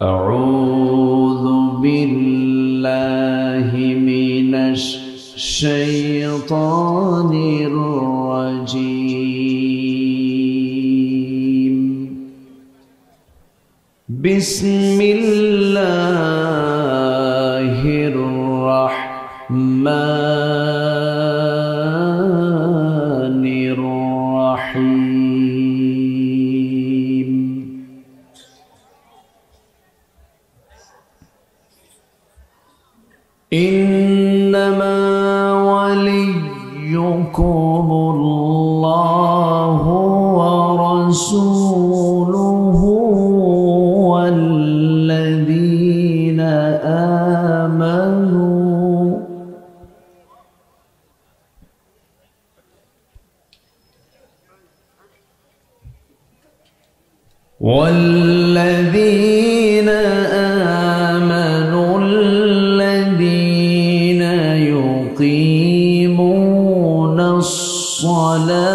أعوذ بالله من الشيطان الرجيم بسم الله الرحمن الرحيم إنما وليكم الله ورسوله والذين آمنوا الذين يقيمون الصلاة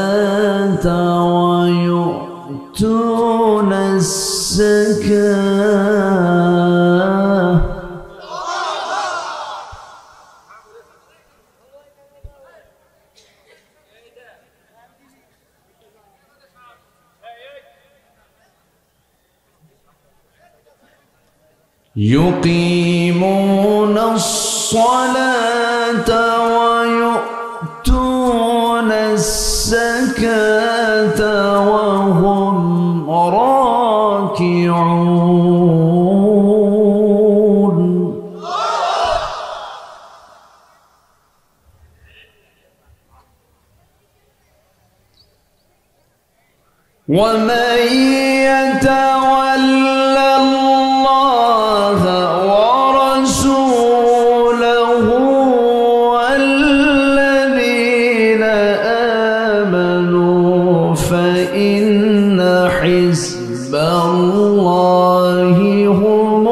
ويؤتون الزكاة يقيمون الصلاة ويؤتون الزكاة وهم راكعون ومن يتولى الله ورسوله والذين آمنوا فإن حزب الله هم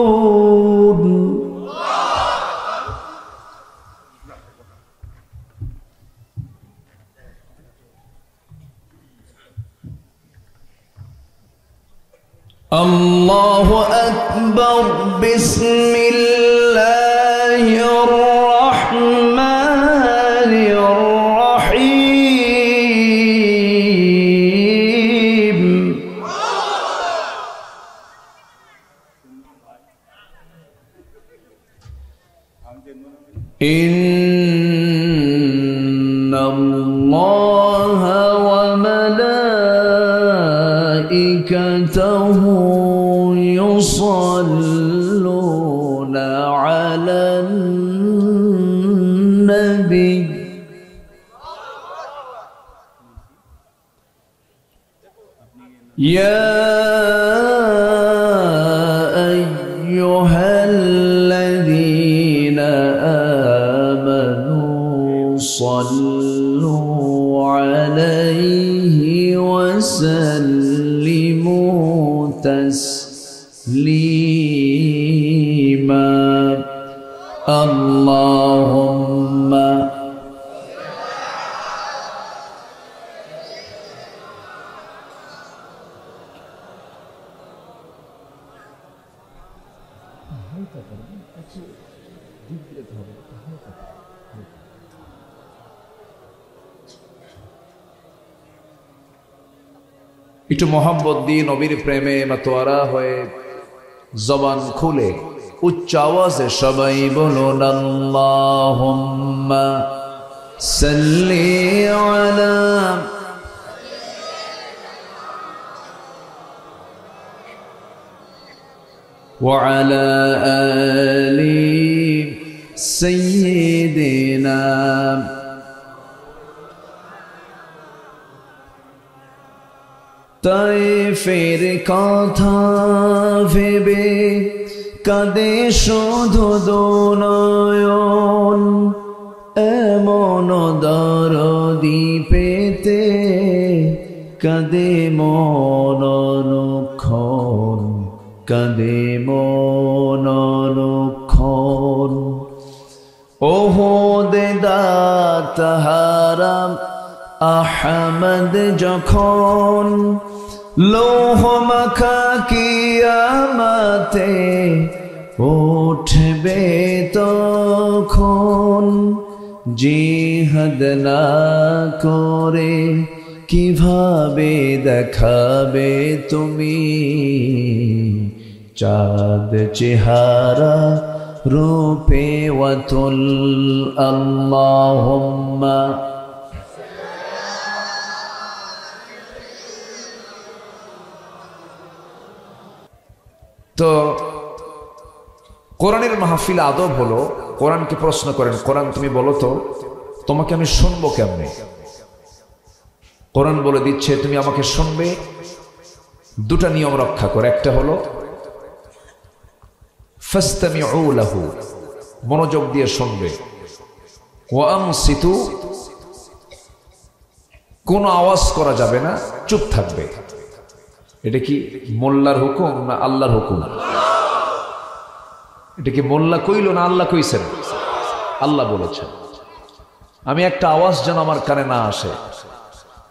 الغالبون الله أكبر بسم الله الرحمن الرحيم إن الله وملائكته يصلون على النبي يا أيها الذين آمنوا صلوا عليه وسلموا تسليما اللهم একটু মোহাম্মদ দিয়ে নবীর প্রেমে মাতোয়ারা হয়ে জবান খুলে উচ্চ আওয়াজে সবাই বলুন আল্লাহুম্মা সাল্লি আলা ওয়া আলা আলি সাইয়্যিদিনা তাইফের কথা ভেবে কাঁদে শুধু দুনয়ন এমন দরদি পেতে কাঁদে মন অনুক্ষণ কাঁদে মন অনুক্ষণ ওহদে দাঁত হারাম আহমদ যখন লৌহ মাখা কিয়ামতে উঠবে তখন, জিহাদ না করে কিভাবে দেখাবে তুমি চাঁদ চেহারা রূপে ওয়াতুল। আল্লাহুম্মা তো কোরআনের মাহফিল আদব হলো, কোরআনকে প্রশ্ন করেন, কোরআন তুমি বলো তো তোমাকে আমি শুনবো কেমনে? কোরআন বলে দিচ্ছে তুমি আমাকে শুনবে দুটা নিয়ম রক্ষা করে। একটা হলো ফাসতামিউ লাহু, মনোযোগ দিয়ে শুনবে, ওয়া আনসিতু, কোনো আওয়াজ করা যাবে না, চুপ থাকবে। এটা কি মোল্লার হুকুম না আল্লাহর হুকুম? এটা কি মোল্লা কইল না আল্লাহ কইছেন? আল্লাহ বলেছেন। আমি একটা আওয়াজ যেন আমার কানে না আসে,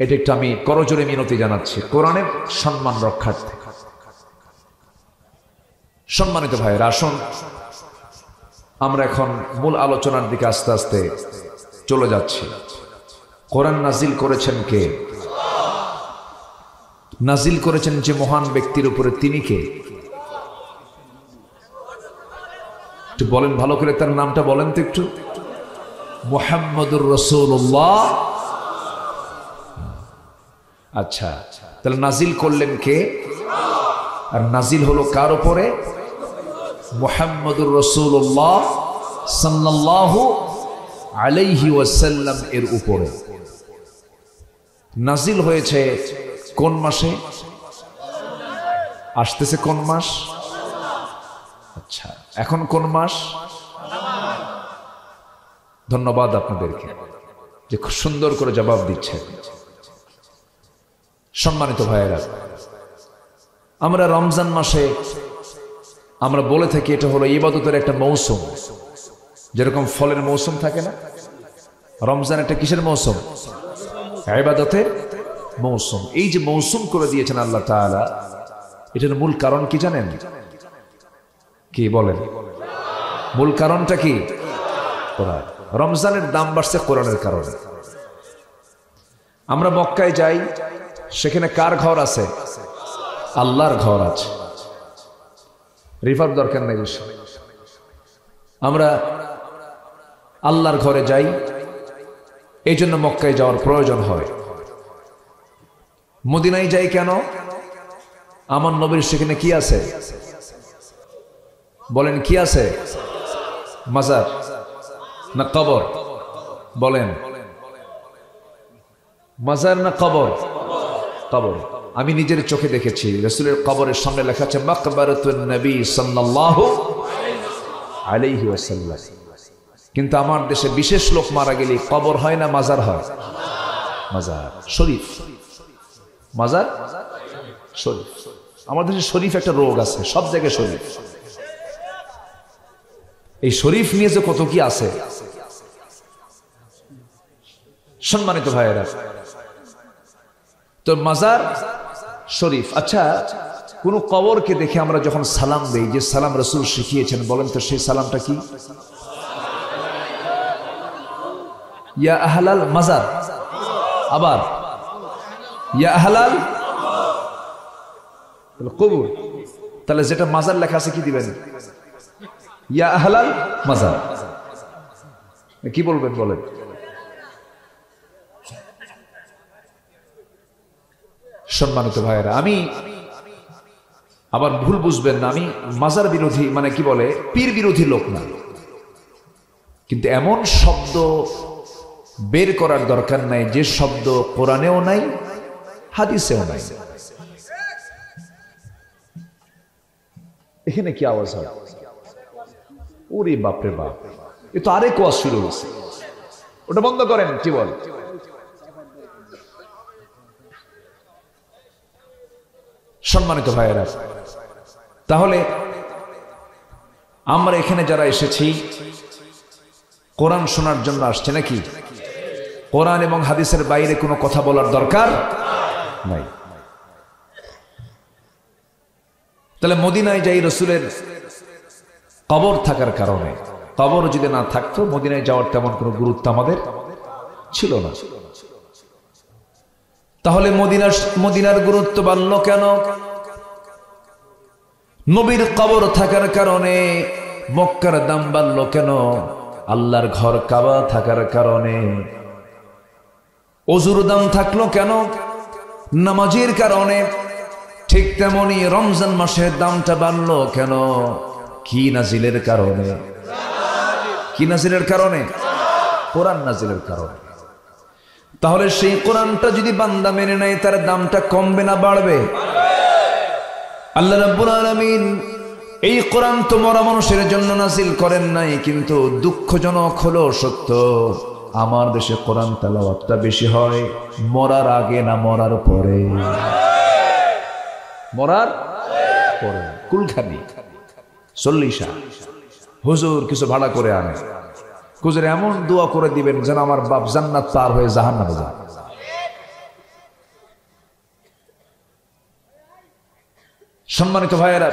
এটা একটু আমি করজোরে মিনতি জানাচ্ছি কোরআনের সম্মান রক্ষার্থে। সম্মানিত ভাইয়েরা, আসুন আমরা এখন মূল আলোচনার দিকে আস্তে আস্তে চলে যাচ্ছি। কোরআন নাজিল করেছেন কে? নাজিল করেছেন যে মহান ব্যক্তির উপরে, তিনি কে? একটু বলেন ভালো করে, তার নামটা বলেন তো একটু। মুহাম্মদুর রাসূলুল্লাহ। আচ্ছা, তাহলে নাজিল করলেন কে? আর নাজিল হলো কার উপরে? মুহাম্মদুর রাসূলুল্লাহ সাল্লাল্লাহু আলাইহি ওয়াসাল্লাম এর উপরে। নাজিল হয়েছে কোন মাসে? আসতেছে কোন মাস? আচ্ছা, এখন কোন মাস? ধন্যবাদ আপনাদেরকে যে খুব সুন্দর করে জবাব দিচ্ছেন। সম্মানিত ভাইয়েরা, আমরা রমজান মাসে আমরা বলে থাকি এটা হলো ইবাদতের একটা মৌসুম। যেরকম ফলের মৌসুম থাকে না, রমজান একটা কিসের মৌসুম? ইবাদতের মৌসুম। এই যে মৌসুম করে দিয়েছেন আল্লাহ তাআলা, এটার মূল কারণ কি জানেন? কি বলেন? মূল কারণটা কি? কোরআন। রমজানের দাম বাড়ছে কোরআনের কারণে। আমরা মক্কায় যাই, সেখানে কার ঘর আছে? আল্লাহর ঘর আছে। রিভার দরকার নেই বেশি। আমরা আল্লাহর ঘরে যাই, এই জন্য মক্কায় যাওয়ার প্রয়োজন হয়। মদিনায় যাই কেন? আমার নবীর সেখানে কি আছে? বলেন কি আছে? মাজার না কবর? বলেন মাজার না কবর? কবর। আমি নিজের চোখে দেখেছি, রাসূলের কবরের সামনে লেখা আছে মাকবারাতুন নবী সাল্লাল্লাহু আলাইহি ওয়াসাল্লাম। কিন্তু আমার দেশে বিশেষ লোক মারা গেলে কবর হয় না মাজার হয়? মাজার শরীফ। মাজার শরীফ। আমাদের দেশে শরীফ একটা রোগ আছে, সব জায়গায় শরীফ। এই শরীফ নিয়ে যে কত কি আছে। সম্মানিত ভাইয়েরা, তো মাজার শরীফ। আচ্ছা, কোন কবরকে দেখে আমরা যখন সালাম দেই, যে সালাম রাসূল শিখিয়েছেন, বলেন তো সেই সালামটা কি? ইয়া আহলাল মাজার, আবার ইয়া আহলাল কবর। তাহলে যেটা মাজার লেখা আছে কি দিবেন? ইয়া আহলাল মাজার। কি বলবেন বলেন? সম্মানিত ভাইয়েরা, আমি আবার ভুল বুঝবেন না, আমি মাজার বিরোধী মানে কি বলে পীর বিরোধী লোক না, কিন্তু এমন শব্দ বের করার দরকার নাই যে শব্দ কোরআনেও নাই, হাদিসেও নাই। এখানে কি আওয়াজ হয়? ওরে বাপরে বাপ, এ তো আরেক ওয়াজ শুরু হয়েছে, ওটা বন্ধ করেন। কি বল? সম্মানিত ভাইয়েরা, তাহলে আমরা এখানে যারা এসেছি কোরআন শোনার জন্য আসছে নাকি? কোরআন এবং হাদিসের বাইরে কোনো কথা বলার দরকার নাই। তাহলে মদিনায় যাই রসুলের কবর থাকার কারণে, কবর যদি না থাকতো মদিনায় যাওয়ার তেমন কোনো গুরুত্ব আমাদের ছিল না। তাহলে মদিনার গুরুত্ব বাড়ল কেন? নবীর কবর থাকার কারণে। মক্কার দাম বাড়ল কেন? আল্লাহর ঘর কাবা থাকার কারণে। ওযুর দাম থাকলো কেন? নামাজের কারণে। ঠিক তেমনি রমজান মাসের দামটা বাড়লো কেন? কি নাজিলের কারণে? কি নাজিলের কারণে? কোরআন নাজিলের কারণে। তাহলে সেই কোরআনটা যদি বান্দা মেনে নেয় তার দামটা কমবে না বাড়বে? আল্লাহ রাব্বুল আলামিন এই কোরআন তো মরা মানুষের জন্য নাজিল করেন নাই, কিন্তু দুঃখজনক হলো সত্য, আমার দেশে কোরআন তেলাওয়াতটা বেশি হয় মরার আগে না মরার পরে? মরার পরে। কুলখানি 40 হুজুর কিছু ভাড়া করে আনে, হুজুর এমন দোয়া করে দিবেন যেন আমার বাপ জান্নাত পার হয়ে জাহান্নামে যায়। সম্মানিত ভাইয়েরা,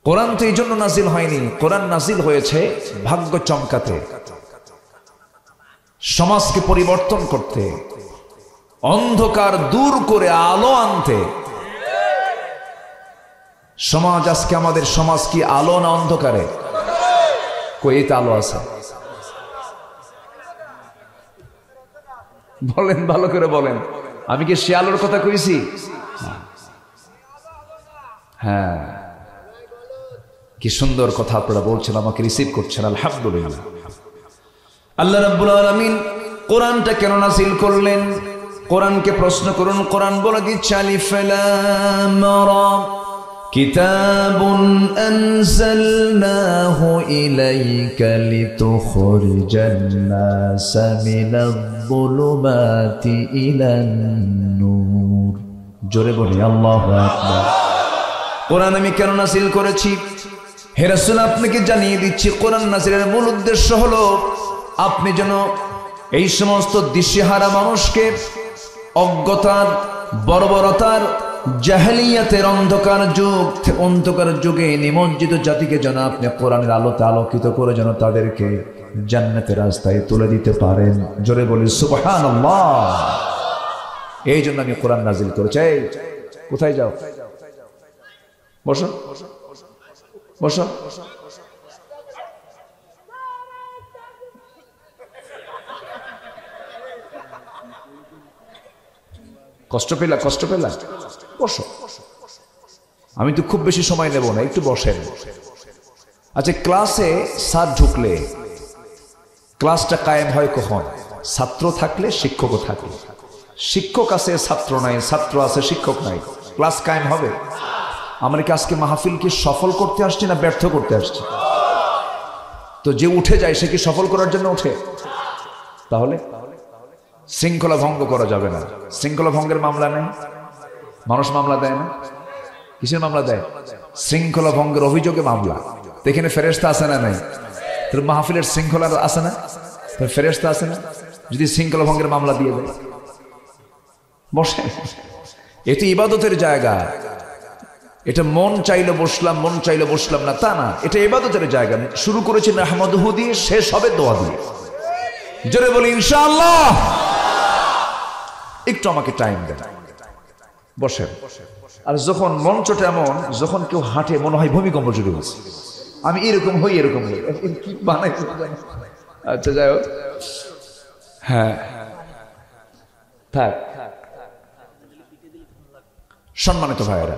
কোরআন তো এই জন্য নাজিল হয়নি, কোরআন নাজিল হয়েছে ভাগ্য চমকাতে, সমাজকে পরিবর্তন করতে, অন্ধকার দূর করে আলো আনতে। সমাজ আজকে, আমাদের সমাজ কি আলো না অন্ধকারে? কইতে আলো আছে? বলেন, ভালো করে বলেন। আমি কি সে আলোর কথা কইছি? হ্যাঁ, কি সুন্দর কথা আপনারা বলছেন, আমাকে রিসিভ করছেন, আলহামদুলিল্লাহ। আল্লাহ রাব্বুল আলামিন কোরআনটা কেন নাযিল করলেন? কোরআনকে প্রশ্ন করুন, কোরআন বলে দিচ্ছে আলিফ লাম রা কিতাবুন আনজালনাহু ইলাইকা লিতুখরিজান নাসা মিনায-যুলুমাতি ইলান-নূর। জোরে বলি আল্লাহু আকবার। কোরআন আমি কেন নাযিল করেছি? হে রাসূল, আপনাকে জানিয়ে দিচ্ছি, কোরআন নাযিলের মূল উদ্দেশ্য হলো আপনি যেন এই সমস্ত দিশেহারা মানুষকে অজ্ঞতার, বর্বরতার, জাহেলিয়াতের অন্ধকার যুগে নিমজ্জিত জাতিকে যেন আপনি কোরআনের আলোতে আলোকিত করে যেন তাদেরকে জান্নাতের রাস্তায় তুলে দিতে পারেন। জোরে বলি সুবহানাল্লাহ। এই জন্য আমি কোরআন নাযিল করেছি। কোথায় যাও? বসো বসো। কষ্ট পেলা? বসো। আমি তো খুব বেশি সময় নেব না, একটু বসেন। আচ্ছা, ক্লাসে স্যার ঢুকলে ক্লাসটা কায়েম হয় কখন? ছাত্র থাকলে, শিক্ষকও থাকলে। শিক্ষক আছে, ছাত্র নাই, ছাত্র আছে, শিক্ষক নাই, ক্লাস কায়েম হবে? আমরা কি আজকে মাহফিলকে সফল করতে আসছি না ব্যর্থ করতে আসছি? তো যে উঠে যায় সে কি সফল করার জন্য ওঠে? তাহলে শৃঙ্খলা ভঙ্গ করা যাবে না। শৃঙ্খলা ভঙ্গের মামলা নেই, মানুষ মামলা দেয় না। কিসের মামলা দেয়? শৃঙ্খলা ভঙ্গের অভিযোগে মামলা। তো এখানে ফেরেশতা আছে না নাই? তোর মাহফিলের শৃঙ্খলা আছে না? তোর ফেরেশতা আছে না? যদি শৃঙ্খলা ভঙ্গের মামলা দিয়ে দেয়, বসে। এ তো ইবাদতের জায়গা। এটা মন চাইলে বসলাম, মন চাইলে বসলাম না, তা না। এটা ইবাদতের জায়গা। শুরু করেছেন আহমদহু দিয়ে, শেষ হবে দোয়া দিয়ে। জোরে বলি ইনশাআল্লাহ। একটু আমাকে টাইম দেন, বসেন। আর যখন মঞ্চটা এমন, যখন কেউ হাঁটে মনে হয় ভূমিকম্প শুরু হয়েছে। আমি এরকম হই, কি বানাই। আচ্ছা, যাই হোক। হ্যাঁ, থাক। সম্মানিত ভাইয়েরা,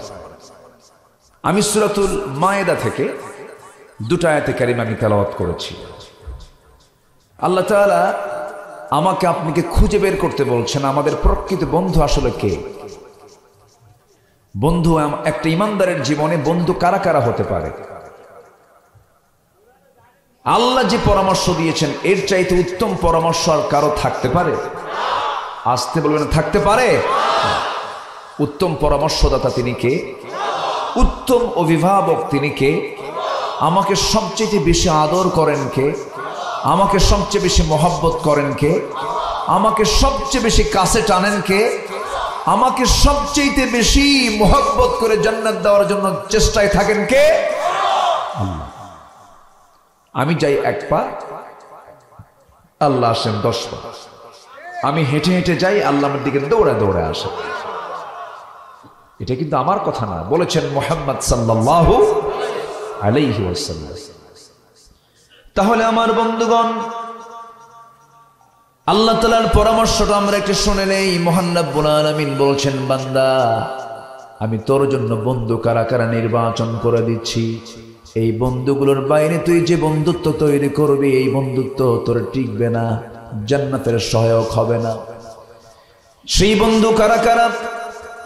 আমি সূরাতুল মায়েদা থেকে 2টা আয়াতে কারিমা আমি তেলাওয়াত করেছি। আল্লাহ তাআলা আমাকে আপনাকে খুঁজে বের করতে বলছেন আমাদের প্রকৃত বন্ধু আসলে কে। বন্ধু, একটা ইমানদারের জীবনে বন্ধু কারা কারা হতে পারে? আল্লাহ যে পরামর্শ দিয়েছেন এর চাইতে উত্তম পরামর্শ আর কারো থাকতে পারে? আসতে বলবেন, থাকতে পারে? উত্তম পরামর্শদাতা তিনি কে? উত্তম অভিভাবক তিনি কে? আমাকে সবচেয়ে বেশি আদর করেন কে? আমাকে সবচেয়ে বেশি মহব্বত করেন কে? আমাকে সবচেয়ে বেশি কাছে টানেন কে? আমাকে সবচেয়ে বেশি মোহব্বত করে জান্নাত দেওয়ার জন্য চেষ্টায় থাকেন কে? আল্লাহ। আমি যাই 1 পা, আল্লাহ আসেন 10 পা। আমি হেঁটে হেঁটে যাই, আল্লাহ আমার দিকে দৌড়ে দৌড়ে আসে। এটা কিন্তু আমার কথা না, বলেছেন মুহাম্মদ সাল্লাল্লাহু আলাইহি ওয়াসাল্লাম। তাহলে আমার বন্ধুগণ, আল্লাহ তাআলার পরামর্শটা আমরা একটু শুনে নেই। মহান রব্বুল আলামিন বলছেন, বান্দা আমি তোর জন্য বন্ধু কারা কারা নির্বাচন করে দিচ্ছি। এই বন্ধুগুলোর বাইরে তুই যে বন্ধুত্ব তৈরি করবি, এই বন্ধুত্ব তোর টিকবে না, জান্নাতের সহায়ক হবে না। সেই বন্ধু কারা কারা?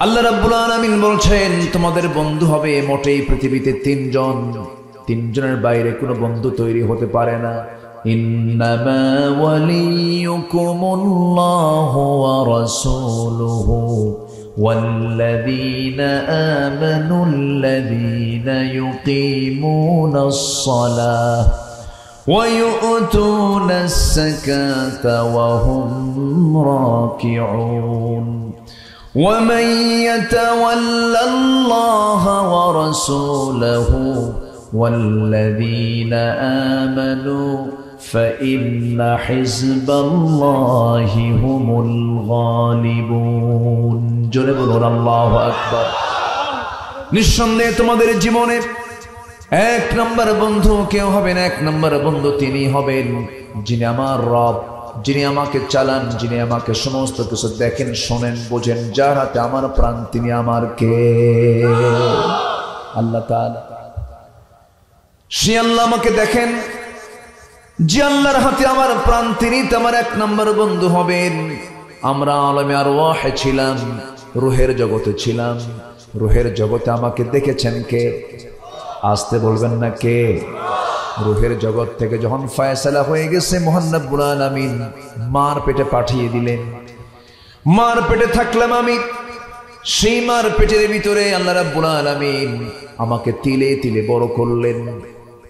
আল্লাহ রাব্বুল আলামিন বলছেন, তোমাদের বন্ধু হবে মোটেই পৃথিবীতে 3 জন। 3 জনের বাইরে কোনো বন্ধু তৈরি হতে পারে না। ইন্নামা ওয়ালিয়ুকুমুল্লাহু ওয়া রাসূলুহু ওয়াল্লাযীনা আমানুল্লাযীনা ইউকিমুনাস সালাহ ওয়া ইউতুনাস যাকাতা ওয়া হুম রাকিউন ومن يتولى الله ورسوله والذين آمنوا فإن حزب الله هم الغالبون জোরে বলুন আল্লাহু আকবার। নিঃসন্দেহে তোমাদের জীবনে 1 নম্বর বন্ধু কেউ হবেন। 1 নম্বর বন্ধু তিনি হবেন যিনি আমার রব, যিনি আমাকে চালান, যিনি আমাকে সমস্ত কিছু দেখেন, শোনেন, বোঝেন, যার হাতে আমার প্রাণ, তিনি আমার কে? আল্লাহ তাআলা। সে আল্লাহ আমাকে দেখেন, যে আল্লাহর হাতে আমার প্রাণ, তিনি তো আমার 1 নম্বর বন্ধু হবেন। আমরা আলমে আরওয়াহে ছিলাম, রূহের জগতে ছিলাম। রূহের জগতে আমাকে দেখেছেন কে? আসতে বলবেন না কে? রূহের জগৎ থেকে যখন ফয়সালা হয়ে গেছে, মহান রব্বুল আলামিন মার পেটে পাঠিয়ে দিলেন। মার পেটে থাকলাম আমি। সেই মার পেটের ভিতরে আল্লাহ রাব্বুল আলামিন আমাকে তিলে তিলে বড় করলেন।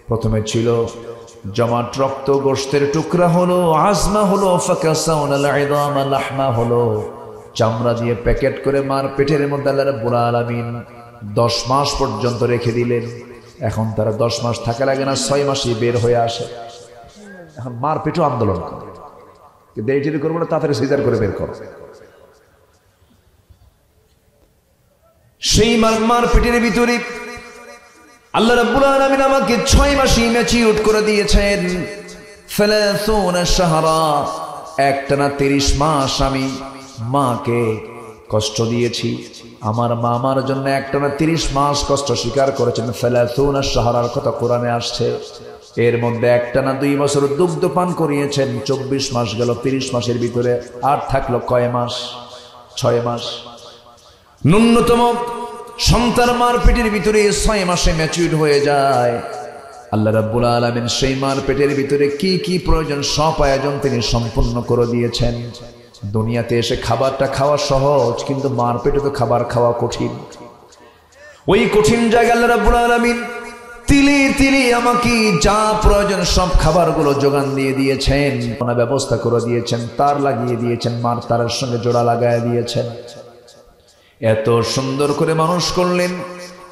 প্রথমে ছিল জমাট রক্ত, গোশতের টুকরা হলো, আজমা হলো, ফাকাসাউনাল ইদামা লাহমা হলো। চামড়া দিয়ে প্যাকেট করে মার পেটের মধ্যে আল্লাহ রাব্বুল আলামিন 10 মাস পর্যন্ত রেখে দিলেন। এখন তারা 10 মাস থাকা লাগে না, 6 মাসেই বের হয়ে আসে। এখন মার পেটও আন্দোলন করে, দেরি করবো না, তাড়াতাড়ি সিজার করে বের করো। সেই মার পেটের ভিতরে আল্লাহ রাব্বুল আলামিন আমাকে 6 মাসে ম্যাচিউর করে দিয়েছেন। 30 শাহরা, একটানা 30 মাস আমি মাকে কষ্ট দিয়েছি। আমার মা আমার জন্য একটানা 30 মাস কষ্ট স্বীকার করেছেন। 30 শাহরার কথা কোরআনে আসছে। এর মধ্যে একটানা 2 বছর দুগ্ধ পান করিয়েছেন। 24 মাস গেল, 30 মাসের ভিতরে আর থাকলো কয় মাস? 6 মাস। ন্যূনতম সন্তান মার পেটের ভিতরে 6 মাসে ম্যাচিউর হয়ে যায়। আল্লাহ রাব্বুল আলামিন সেই মার পেটের ভিতরে কি কি প্রয়োজন সব আয়োজন তিনি সম্পূর্ণ করে দিয়েছেন। দুনিয়াতে এসে খাবারটা খাওয়া সহজ, কিন্তু মার পেটে তো খাবার খাওয়া কঠিন। ওই কঠিন জায়গায় আল্লাহ রাব্বুল আলামিন তিলে তিলে আমাকে যা প্রয়োজন সব খাবারগুলো যোগান দিয়ে দিয়েছেন, ব্যবস্থা করে দিয়েছেন, তার লাগিয়ে দিয়েছেন, মার তারের সঙ্গে জোড়া লাগায় দিয়েছেন। এত সুন্দর করে মানুষ করলেন,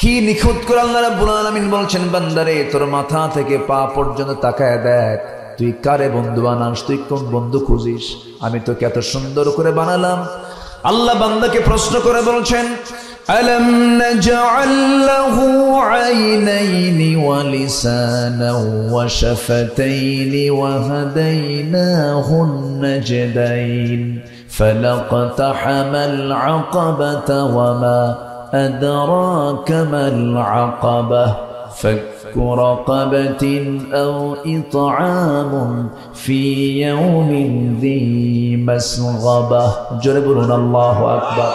কি নিখুঁত করে। আল্লাহ রাব্বুল আলামিন বলছেন, বান্দারে তোর মাথা থেকে পা পর্যন্ত তাকায় দেখ, তুই কারে বন্ধু বানাস, তুই কোন বন্ধু খুঁজিস? আমি তোকে এত সুন্দর করে বানালাম। আল্লাহ বান্দাকে প্রশ্ন করে বলছেন, আলাম নাজআল লাহু আইনাইনি ওয়া লিসানাও ওয়া শাফাতাইনি ওয়া হাদাইনাহুন নাজদাইন ফালাকতাহামাল আকাবাতা ওয়া মা আদরাকা মাল আকাবাহ فك رقبة أو إطعام في يوم ذي مسغبة جربون الله أكبر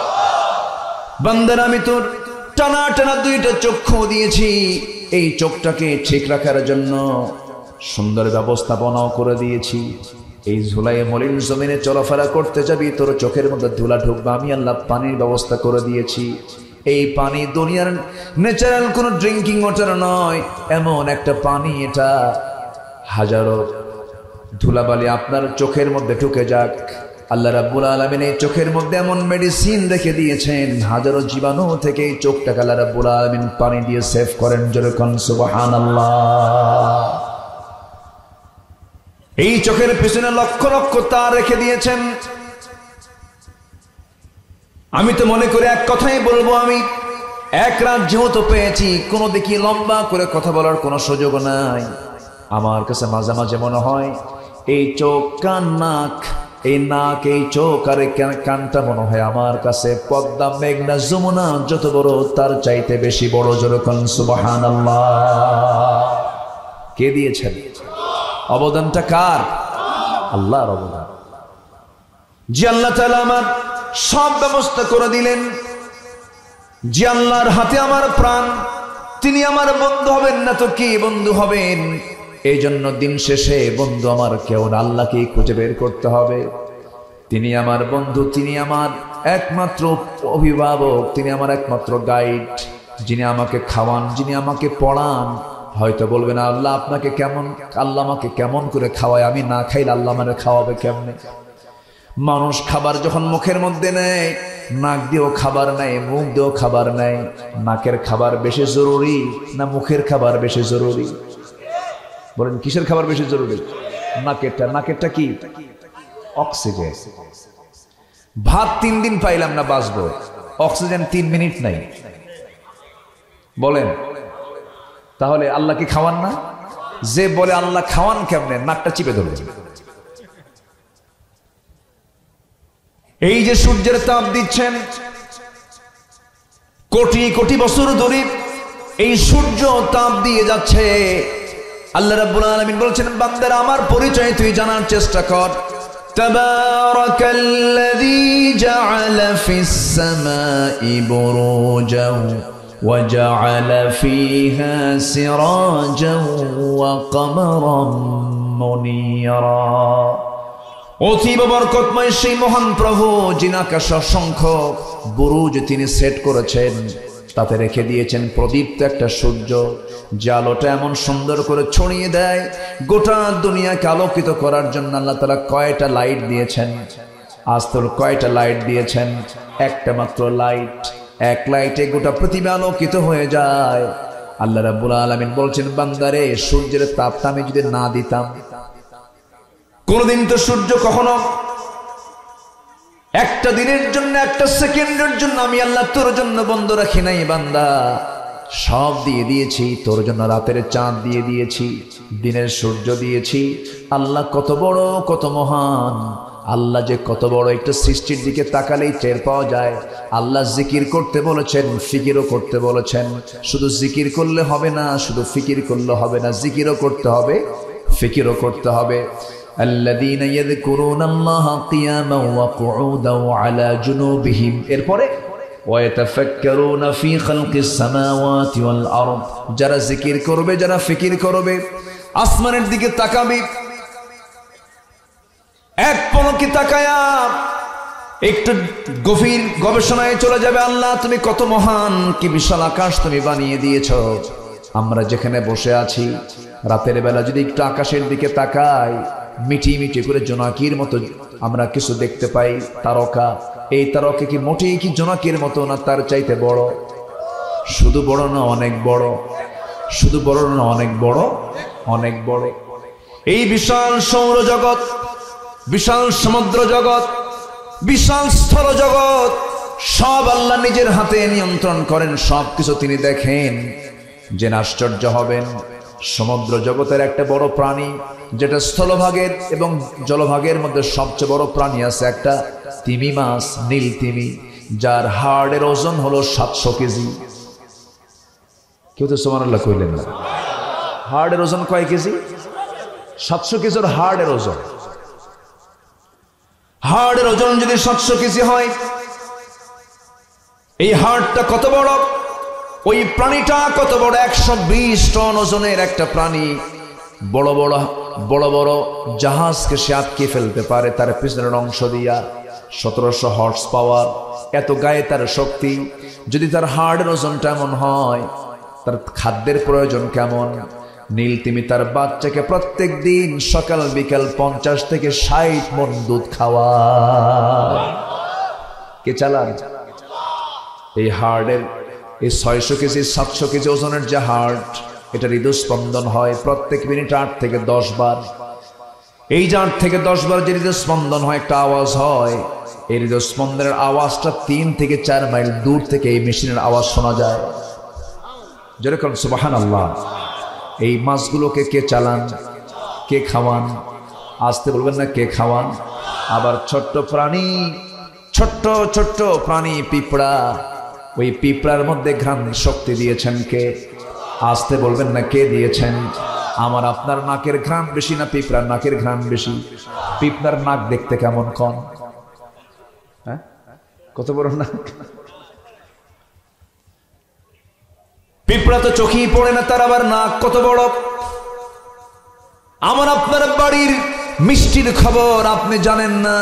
বান্দার আমি তোর টানা টানা 2টা চক্ষু দিয়েছি। এই চোখটাকে ঠিক রাখার জন্য সুন্দর ব্যবস্থাপনাও করে দিয়েছি। এই ঝুলায় মলিন জমিনে চলাফেরা করতে যাবি, তোর চোখের মধ্যে ধুলা ঢুকবে, আমি আল্লাহ পানির ব্যবস্থা করে দিয়েছি। এই পানি দুনিয়ার ন্যাচারাল কোনো ড্রিঙ্কিং ওয়াটার নয়, এমন একটা পানি, এটা হাজারো ধুলাবালি আপনার চোখের মধ্যে ঢুকে যাক, আল্লাহ রাব্বুল আলামিন এই চোখের মধ্যে এমন মেডিসিন রেখে দিয়েছেন, হাজারো জীবাণু থেকে এই চোখটাকে আল্লাহ রাব্বুল আলামিন পানি দিয়ে সেভ করেন। জোরে কোন সুবহানাল্লাহ। এই চোখের পিছনে লক্ষ লক্ষ তার রেখে দিয়েছেন। আমি তো মনে করি এক কথাই বলবো, আমি এক রাত যেহেতু পেয়েছি, কোনো দেখি লম্বা করে কথা বলার কোনো সুযোগ নাই। আমার কাছে মাঝে মাঝে মনে হয় এই চোখ, কান, নাক, এই নাক, এই চোখ আর কানটা মনে হয় আমার কাছে পদ্মা, মেঘনা, যমুনা যত বড় তার চাইতে বেশি বড়। যেরকম সুবহানাল্লাহ। কে দিয়েছেন? অবদানটা কার? আল্লাহর অবদান। যে আল্লাহ তাআলা আমার সব ব্যবস্থা করে দিলেন, যে আল্লাহর হাতে আমার প্রাণ, তিনি আমার বন্ধু হবেন না তো কি বন্ধু হবেন? এই জন্য দিন শেষে বন্ধু আমার কেউ না, আল্লাহকেই খুঁজে বের করতে হবে। তিনি আমার বন্ধু, তিনি আমার একমাত্র অভিভাবক, তিনি আমার একমাত্র গাইড, যিনি আমাকে খাওয়ান, যিনি আমাকে পড়ান। হয়তো বলবেন আল্লাহ আপনাকে কেমন, আল্লাহ আমাকে কেমন করে খাওয়ায়, আমি না খাইলে আল্লাহ আমাকে খাওয়াবে কেমনে? মানুষ খাবার যখন মুখের মধ্যে নেয়, নাক দিয়েও খাবার নেয়, মুখ দিয়েও খাবার নেয়। নাকের খাবার বেশি জরুরি না মুখের খাবার বেশি জরুরি? বলেন কিসের খাবার বেশি জরুরি? নাকেরটা। নাকেরটা কি? অক্সিজেন। ভাত 3 দিন পাইলাম না বাঁচবো, অক্সিজেন 3 মিনিট নাই। বলেন তাহলে আল্লাহ কি খাওয়ান না? যে বলে আল্লাহ খাওয়ান কেমনে, নাকটা চিপে ধরবে। এই যে সূর্যের তাপ দিচ্ছেন কোটি কোটি বছর ধরে, এই সূর্য তাপ দিয়ে যাচ্ছে। আল্লাহ রাব্বুল আলামিন বলছেন, বান্দারা আমার পরিচয় তুই জানার চেষ্টা কর। তাবারাকাল্লাযী জাআলা ফিস সামাই বুরুজান ওয়া জাআলা ফীহা সিরাজান ওয়া কমারান মুনীরা। অতীব বরকতময় সেই মহান প্রভু, যিনি আকাশে অসংখ্য বুরুজ তিনি সেট করেছেন, তাতে রেখে দিয়েছেন প্রদীপ্ত একটা সূর্য, যে আলোটা এমন সুন্দর করে ছড়িয়ে দেয় গোটা দুনিয়াকে আলোকিত করার জন্য। আল্লাহ তাআলা কয়টা লাইট দিয়েছেন? আজ তোর কয়টা লাইট দিয়েছেন? একটা মাত্র লাইট, এক লাইটে গোটা পৃথিবী আলোকিত হয়ে যায়। আল্লাহ রাব্বুল আলামিন বলছেন, বান্দারে সূর্যের তাপটা আমি যদি না দিতাম, কোনদিন তো সূর্য কখনো একটা দিনের জন্য, একটা সেকেন্ডের জন্য আমি আল্লাহ তোর জন্য বন্ধ রাখি নাই। বান্দা সব দিয়ে দিয়েছি তোর জন্য, রাতের চাঁদ দিয়ে দিয়েছি, দিনের সূর্য দিয়েছি। আল্লাহ কত বড়, কত মহান, আল্লাহ যে কত বড়, একটু সৃষ্টির দিকে তাকালেই টের পাওয়া যায়। আল্লাহ জিকির করতে বলেছেন, ফিকিরও করতে বলেছেন। শুধু জিকির করলে হবে না, শুধু ফিকির করলে হবে না, জিকিরও করতে হবে, ফিকিরও করতে হবে। الذين يذكرون الله قياما وقعودا وعلى جنوبهم এরপরে ويتفكرون في خلق السماوات والارض। যারা জিকির করবে, যারা ফিকির করবে, আসমানের দিকে তাকাবে, এক পলকে তাকায়া একটু গভীর গবেষণায় চলে যাবে। আল্লাহ তুমি কত মহান, কি বিশাল আকাশ তুমি বানিয়ে দিয়েছো। আমরা যেখানে বসে আছি, রাতের বেলা যদি একটু আকাশের দিকে তাকাই, মিটি মিটি করে জোনাকির মতো আমরা কিছু দেখতে পাই, তারকা। এই তারকা কি মোটেই কি জোনাকির মতো না, তার চাইতে বড়? শুধু বড় না অনেক বড়, শুধু বড় না অনেক বড়, অনেক বড়। এই বিশাল সৌর জগৎ, বিশাল সমুদ্র জগৎ, বিশাল স্থল জগৎ সব আল্লাহ নিজের হাতে নিয়ন্ত্রণ করেন, সব কিছু তিনি দেখেন। যে আশ্চর্য হবেন, সমুদ্র জগতের একটা বড় প্রাণী, যেটা স্থলভাগের এবং জলভাগের মধ্যে সবচেয়ে বড় প্রাণী আছে, একটা তিমি মাছ, নীল তিমি, যার হাড়ের ওজন হলো 700 কেজি। কেউ তো সুবহানাল্লাহ কইলেন না? হাড়ের ওজন কয় কেজি? 700 কেজির হাড়ের ওজন। হাড়ের ওজন যদি 700 কেজি হয়, এই হাড়টা কত বড়, ওই প্রাণীটা কত বড়? 120 টন ওজনের একটা প্রাণী। বড় বড় বড় বড় জাহাজকে সে আটকে ফেলতে পারে তার পিছনের অংশ দিয়া। 1700 হর্স পাওয়ার, এত গায়ে তার শক্তি। যদি তার হাড়ের ওজনটা এমন হয়, তার খাদ্যের প্রয়োজন কেমন? নীল তিমি তার বাচ্চাকে প্রত্যেক দিন সকাল বিকাল 50 থেকে 60 মণ দুধ খাওয়ায়। কে চালান? এই হার্টের এই 600 কেজি 700 কেজি ওজনের যে হার্ট, এটা হৃদস্পন্দন হয় প্রত্যেক মিনিটে 8 থেকে 10 বার। এই যে 8 থেকে 10 বার যে হৃদস্পন্দন হয়, একটা আওয়াজ হয়, এই হৃদস্পন্দনের আওয়াজটা 3 থেকে 4 মাইল দূর থেকে এই মেশিনের আওয়াজ শোনা যায়। যেরকম সুবহানাল্লাহ। এই মাছগুলোকে কে চালান? কে খাওয়ান? আসতে বলবেন না, কে খাওয়ান? আবার ছোট্ট প্রাণী, ছোট্ট ছোট্ট প্রাণী পিঁপড়া, ওই পিঁপড়ার মধ্যে ঘ্রাণ শক্তি দিয়েছেন কে? আসতে বলবেন না, কে দিয়েছেন? আমার আপনার নাকের ঘ্রাণ বেশি না পিঁপড়ার নাকের ঘ্রাণ বেশি? পিঁপড়ার নাক দেখতে কেমন কন? হ্যাঁ, কত বড় নাক! পিঁপড়া তো চোখেই পড়ে না, তার আবার নাক কত বড়! আমার আপনার বাড়ির মিষ্টির খবর আপনি জানেন না।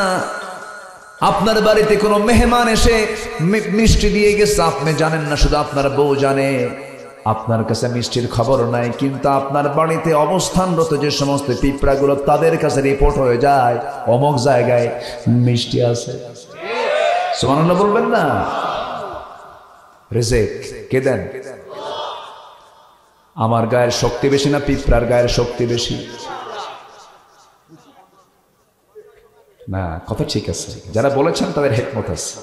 আপনার বাড়িতে কোনো মেহমান এসে মিষ্টি দিয়ে গেছে, আপনি জানেন না, শুধু আপনার বউ জানে। আপনার কাছে মিষ্টির খবর নাই, কিন্তু আপনার বাড়িতে অবস্থানরত যে সমস্ত পিঁপড়াগুলো, তাদের কাছে রিপোর্ট হয়ে যায় অমুক জায়গায় মিষ্টি আছে। সুবহানাল্লাহ বলবেন না? রিজিক কে দেন? আমার গায়ের শক্তি বেশি না পিঁপড়ার গায়ের শক্তি বেশি? না, কথা ঠিক আছে, যারা বলেছেন তাদের হিকমত আছে।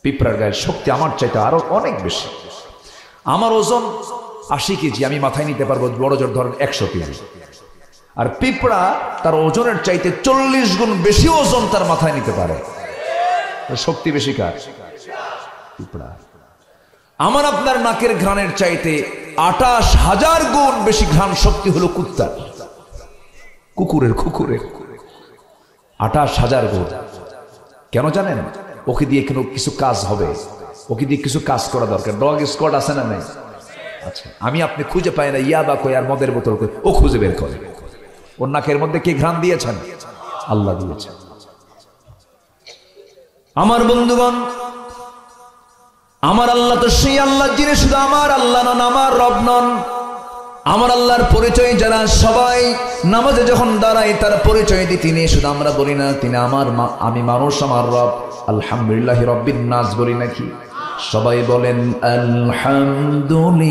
পিঁপড়ার গায়ের শক্তি আমার চাইতে আরো অনেক বেশি। আমার ওজন 80 কেজি, আমি মাথায় নিতে পারবো বড় জোর ধরেন 100 কেজি। আর পিঁপড়া তার ওজনের চাইতে 40 গুণ বেশি ওজন তার মাথায় নিতে পারে। শক্তি বেশি কার? পিঁপড়া। আমার আপনার নাকের ঘ্রাণের চাইতে 28,000 গুণ বেশি ঘ্রাণ শক্তি হলো কুত্তার, কুকুরের 28,000 গুণ। কেন জানেন? ওকে দিয়ে কিছু কাজ হবে, ওকে দিয়ে কিছু কাজ করা দরকার। ডগ স্কোয়াড আছে না নাই? আচ্ছা, আমি আপনি খুঁজে পাই না ইয়াবা কই আর মদের বোতল কই, ও খুঁজে বের করে। ওর নাকের মধ্যে কে ঘ্রাণ দিয়েছেন? আল্লাহ দিয়েছেন। আমার বন্ধুগণ, আমার আল্লাহ তো সেই আল্লাহ যিনি শুধু আমার আল্লাহ নন, আমার রব নন। আমার আল্লাহর পরিচয় যারা সবাই নামাজে যখন দাঁড়ায় তার পরিচয় দিই তিনি, শুধু আমরা বলি না তিনি আমার আমি মানুষ, আমার রব। আলহামদুলিল্লাহ রব্বিন নাস বলি নাকি? সবাই বলেন আলহামদুলিল্লাহ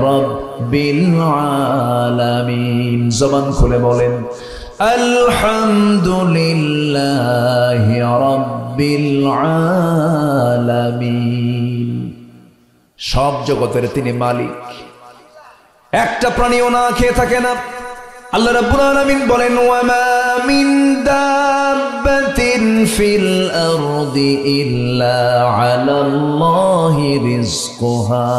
রব্বিল আলামিন। জবান খুলে বলেন আলহামদুলিল্লাহ রব্বিল আলামিন। সব জগতের তিনি মালিক, একটা প্রাণীও না খেয়ে থাকে না। আল্লাহ রাব্বুল আলামিন বলেন ওয়ামা মিন দাব্বাতিন ফিল আরদি ইল্লা আলাল্লাহি রিজকুহা।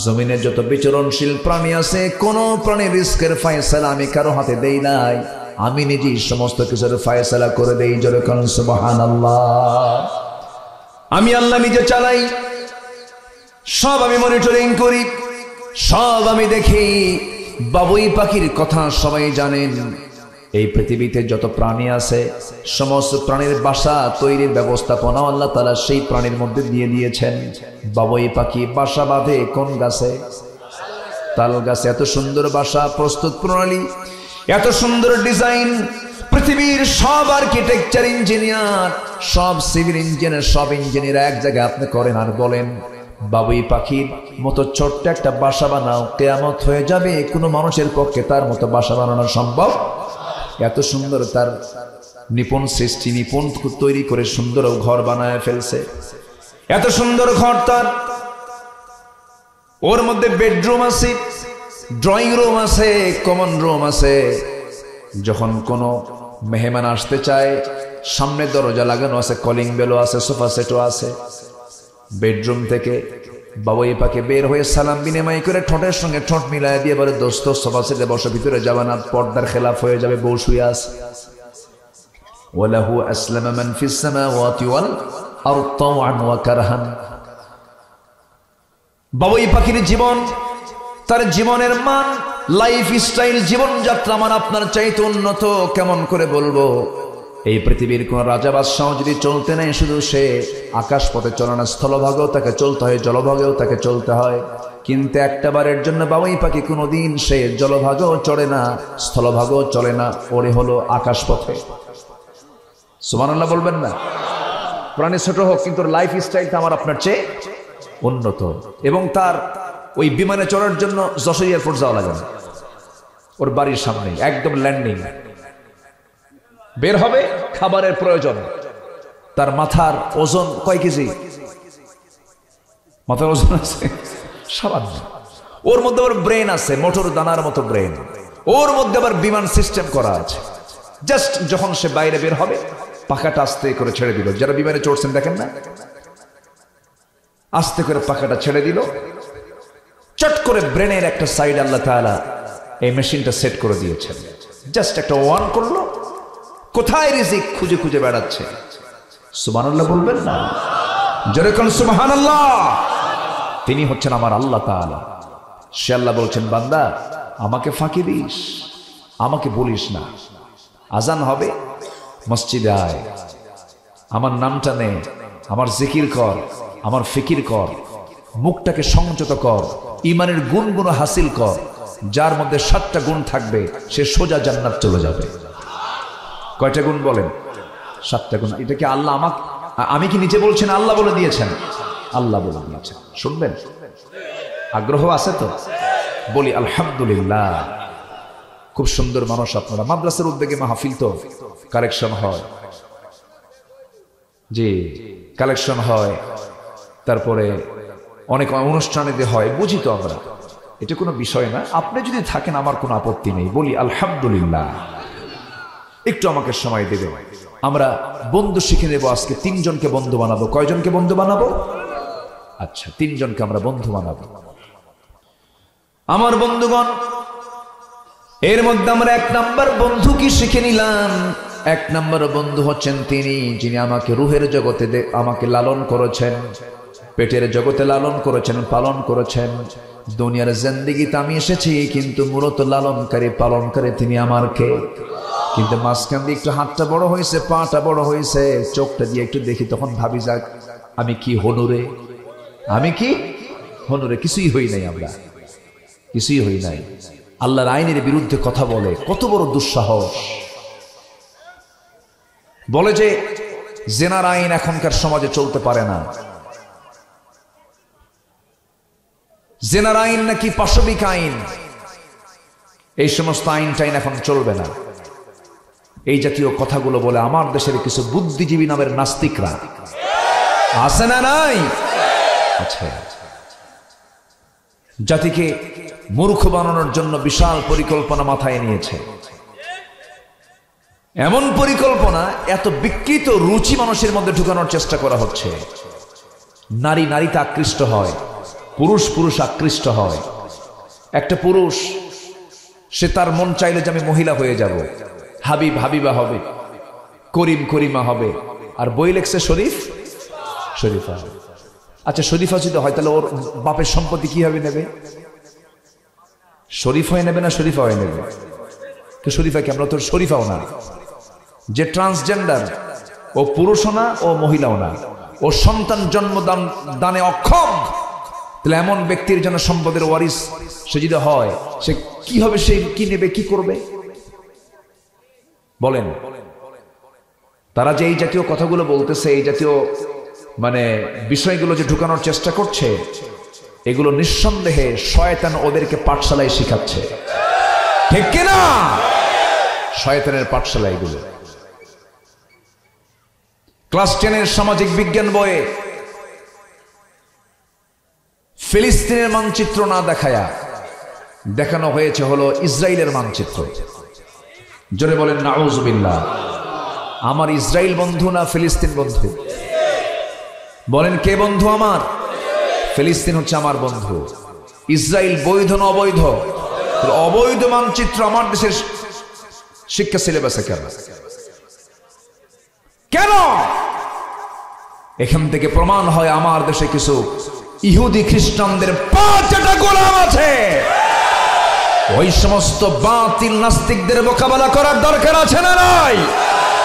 জমিনে যত বিচরণশীল প্রাণী আছে, কোন প্রাণীর রিজকের ফয়সালা আমি কারো হাতে দেই নাই, আমি নিজেই সমস্ত কিছুর ফয়সালা করে দেই। জোরে কোন সুবহানাল্লাহ। আমি আল্লাহ নিজে চালাই, সব আমি মনিটরিং করি, সব আমি দেখি। বাবুই পাখির কথা সবাই জানেন। এই পৃথিবীতে যত প্রাণী আছে সমস্ত প্রাণীর বাসা তৈরির ব্যবস্থাপনা আল্লাহ তাআলা সেই প্রাণীর মধ্যে দিয়ে দিয়েছেন। বাবুই পাখি বাসা বাঁধে কোন গাছে? তাল গাছে। এত সুন্দর বাসা প্রস্তুত প্রণালী, এত সুন্দর ডিজাইন। পৃথিবীর সব আর্কিটেকচার ইঞ্জিনিয়ার, সব সিভিল ইঞ্জিনিয়ার, সব ইঞ্জিনিয়ার এক জায়গায় আপনি করেন আর বলেন বাবুই পাখির মতো ছোট্ট একটা বাসা বানাও, কিয়ামত হয়ে যাবে, কোনো মানুষের পক্ষে তার মতো বাসা বানানো সম্ভব? এত সুন্দর তার নিপুণ সৃষ্টি, নিপুণ তৈরি করে সুন্দর ঘর বানায় ফেলছে। এত সুন্দর ঘর তার, ওর মধ্যে বেডরুম আছে, ড্রয়িং রুম আছে, কমন রুম আছে। যখন কোনো মেহমান আসতে চায় সামনে দরজা লাগানো আছে, কলিং বেলও আছে, সোফা সেটও আছে। বেডরুম থেকে বাবুই পাখি বের হয়ে সালাম বিনিময় করে ঠোঁটের সঙ্গে ঠোঁট মিলায় দিয়ে বলে দোস্ত সোফা সেটে বসে, ভিতরে যাবে না, পর্দার খেলাফ হয়ে যাবে, বউ শুয়ে আছে। ওয়ালাহু আসলামা মান ফিস সামাওয়াতি ওয়াল আরদ তাওআন ওয়া কারহান। বাবুই পাখির জীবন, তার জীবনের মান, লাইফ স্টাইল, জীবনযাত্রা আমার আপনার চাইতে উন্নত। কেমন করে বলবো? এই পৃথিবীর কোন রাজা বাদশাহ যদি চলতে নেই, শুধু সে আকাশ পথে চলে না, স্থলভাগেও তাকে চলতে হয়, জলভাগেও তাকে চলতে হয়। কিন্তু একটা বারের জন্য বাবুই পাখি কোনোদিন সে জলভাগও চড়ে না, স্থলভাগও চলে না, ওরে হলো আকাশ পথে। সুবহানাল্লাহ বলবেন না? প্রাণী ছোট হোক কিন্তু লাইফ স্টাইলটা আমার আপনার চেয়ে উন্নত, এবং তার ওই বিমানে চড়ার জন্য যশোর এয়ারপোর্ট যাওয়া লাগে না, ওর বাড়ির সামনে একদম ল্যান্ডিং। বের হবে, খাবারের প্রয়োজন। তার মাথার ওজন কয় কেজি? মাথার ওজন আছে সামান্য। ওর মধ্যে আবার ব্রেন আছে, মোটর দানার মতো ব্রেন। ওর মধ্যে আবার বিমান সিস্টেম করা আছে। জাস্ট যখন সে বাইরে বের হবে, পাখাটা আস্তে করে ছেড়ে দিল। যারা বিমানে চড়ছেন দেখেন না, আস্তে করে পাখাটা ছেড়ে দিল, চট করে ব্রেনের একটা সাইড আল্লাহ তাআলা এই মেশিনটা সেট করে দিয়েছেন। জাস্ট একটা ওয়ান করলো, কোথায় রিজিক খুঁজে খুঁজে বেড়াচ্ছে। সুবহানাল্লাহ বলবেন না? জোরে কোন সুবহানাল্লাহ। তিনি হচ্ছেন আমার আল্লাহ তাআলা। সে আল্লাহ বলছেন, বান্দা আমাকে ফাঁকি দিস, আমাকে বলিস না। আজান হবে, মসজিদে আয়, আমার নামটা নে, আমার জিকির কর, আমার ফিকির কর, মুখটাকে সংযত কর, ইমানের গুণগুলো হাসিল কর। যার মধ্যে 7টা গুণ থাকবে সে সোজা জান্নাত চলে যাবে। কয়টা গুণ বলেন? 7টা গুণ। এটা কি আল্লাহ আমি কি নিচে বলছেন? আল্লাহ বলে দিয়েছেন। আল্লাহ বলে দিয়েছেন। শুনবেন? আগ্রহ আছে তো? বলি আলহামদুলিল্লাহ। খুব সুন্দর মানুষ আপনারা। মাদ্রাসার উদ্যোগে মাহফিল তো কালেকশন হয়, জি কালেকশন হয়, তারপরে অনেক অনুষ্ঠানে হয়, বুঝি তো আমরা, এটা কোনো বিষয় না। আপনি যদি থাকেন আমার কোনো আপত্তি নেই। বলি আলহামদুলিল্লাহ। একটু আমাকে সময় দেবে, আমরা বন্ধু শিখে নেব। আজকে 3 জনকে বন্ধু বানাবো। কয়জনকে বন্ধু বানাবো? আচ্ছা, 3 জনকে আমরা বন্ধু বানাবো। আমার বন্ধুগণ, এর মধ্যে আমরা 1 নাম্বার বন্ধু কি শিখে নিলাম। 1 নাম্বার বন্ধু হচ্ছেন তিনি যিনি আমাকে রুহের জগতে আমাকে লালন করেছেন, পেটের জগতে লালন করেছেন, পালন করেছেন। দুনিয়ার জিন্দেগিতে আমি এসেছি, কিন্তু মূলত লালনকারী পালনকারী তিনি আমার কে। কিন্তু মাঝখান দিয়ে একটু হাতটা বড় হয়েছে, পাটা বড় হয়েছে, চোখটা দিয়ে একটু দেখি, তখন ভাবি যাক আমি কি হনুরে, আমি কি হনুরে। কিছুই হই নাই, আমরা কিছুই হই নাই। আল্লাহর আইনের বিরুদ্ধে কথা বলে, কত বড় দুঃসাহস। বলে যে জেনার আইন এখনকার সমাজে চলতে পারে না, জেনার আইন নাকি পাশবিক আইন, এই সমস্ত আইন টাইন এখন চলবে না। এই জাতীয় কথাগুলো বলে আমার দেশের কিছু বুদ্ধিজীবী নামের নাস্তিকরা আছে না নাই? আচ্ছা, জাতিকে মূর্খ বানানোর জন্য বিশাল পরিকল্পনা মাথায় নিয়েছে। এমন পরিকল্পনা, এত বিকৃত রুচি মানুষের মধ্যে ঢুকানোর চেষ্টা করা হচ্ছে। নারী নারীতে আকৃষ্ট হয়, পুরুষ পুরুষ আকৃষ্ট হয়। একটা পুরুষ সে তার মন চাইলে যে আমি মহিলা হয়ে যাব, হাবিব হাবিবা হবে, করিম করিমা হবে, আর বই লেখছে শরীফ শরীফা। আচ্ছা, শরীফা যদি হয় তাহলে ওর বাপের সম্পত্তি কিভাবে নেবে? শরীফ হয়ে নেবে না শরীফা হয়ে নেবে? তো শরীফা কি? আমরা তো শরীফাও না। যে ট্রান্সজেন্ডার, ও পুরুষও না, ও মহিলাও না, ও সন্তান জন্মদান দানে অক্ষম। তাহলে এমন ব্যক্তির জন্য সম্পদের ওয়ারিস সে যদি হয়, সে কি হবে? সে কি নেবে, কি করবে বলেন? তারা যে এই জাতীয় কথাগুলো বলতেছে, এই জাতীয় মানে বিষয়গুলো যে ঢুকানোর চেষ্টা করছে, এগুলো নিঃসন্দেহে শয়তান ওদেরকে পাঠশালায় শিখাচ্ছে, ঠিক কিনা? শয়তানের পাঠশালা এগুলো। ক্লাস 10-এর সামাজিক বিজ্ঞান বইয়ে ফিলিস্তিনের মানচিত্র না দেখায়া দেখানো হয়েছে হলো ইসরায়েলের মানচিত্র। জোরে বলেন নাউজুবিল্লাহ। আমার ইসরায়েল বন্ধু না ফিলিস্তিন বন্ধু? বলেন কে বন্ধু আমার? ফিলিস্তিন হচ্ছে আমার বন্ধু। ইসরায়েল বৈধ না অবৈধ? অবৈধ মানচিত্র আমার দেশের শিক্ষা সিলেবাসে কেন? কেন? এখান থেকে প্রমাণ হয় আমার দেশে কিছু ইহুদি খ্রিস্টানদের 5টা গোলাম আছে। ওই সমস্ত বাতিল নাস্তিকদের মোকাবেলা করার দরকার আছে না নাই?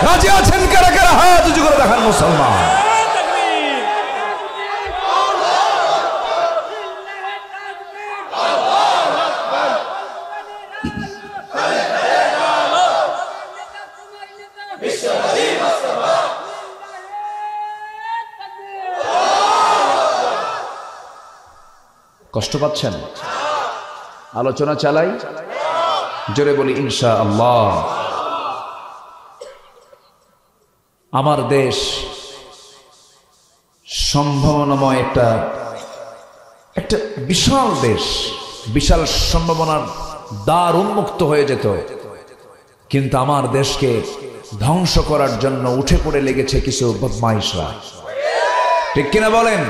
রাজি আছেন কারা কারা? হাত উঁচু করে দেখান মুসলমান। কষ্ট পাচ্ছেন? আলোচনা চালাই, জোরে বলি ইনশাআল্লাহ। আমার দেশ সম্ভাবনাময় একটা বিশাল দেশ, বিশাল সম্ভাবনার দ্বার উন্মুক্ত হয়ে যেত, কিন্তু আমার দেশকে ধ্বংস করার জন্য উঠে পড়ে লেগেছে কিছু বদমাইশরা। ঠিক কিনা বলেন?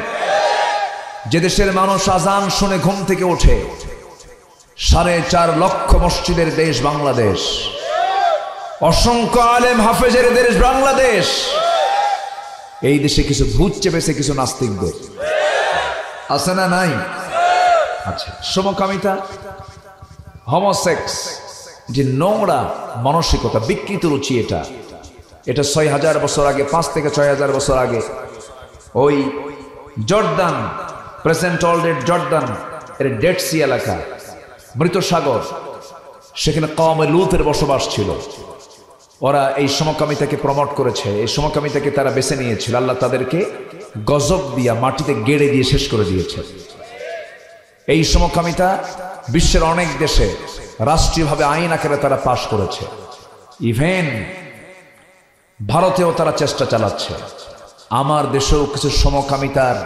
যে দেশের মানুষ আজান শুনে ঘুম থেকে ওঠে, 4.5 লক্ষ মসজিদের দেশ বাংলাদেশ, অসংখ্য আলেম হাফেজের দেশ বাংলাদেশ, এই দেশে কিছু ভূত চেপেছে কিছু নাস্তিকদের, আছে না নাই? আচ্ছা, সমকামিতা, হোমোসেক্স, যে নোংরা মানসিকতা, বিকৃত রুচি, এটা 6,000 বছর আগে, 5 থেকে 6,000 বছর আগে ওই জর্দান, প্রেজেন্ট অলরেড জর্দান এর ডেড সি এলাকা, মৃত সাগর, সেখানে কওমে লূতের বসবাস ছিল। ওরা এই সমকামিতাকে প্রমোট করেছে, এই সমকামিতাকে তারা বেছে নিয়েছিল। আল্লাহ তাদেরকে গজব দিয়া মাটিতে গেড়ে দিয়ে শেষ করে দিয়েছে। এই সমকামিতা বিশ্বের অনেক দেশে রাষ্ট্রীয়ভাবে আইন আকারে তারা পাশ করেছে। ইভেন ভারতেও তারা চেষ্টা চালাচ্ছে। আমার দেশেও কিছু সমকামিতার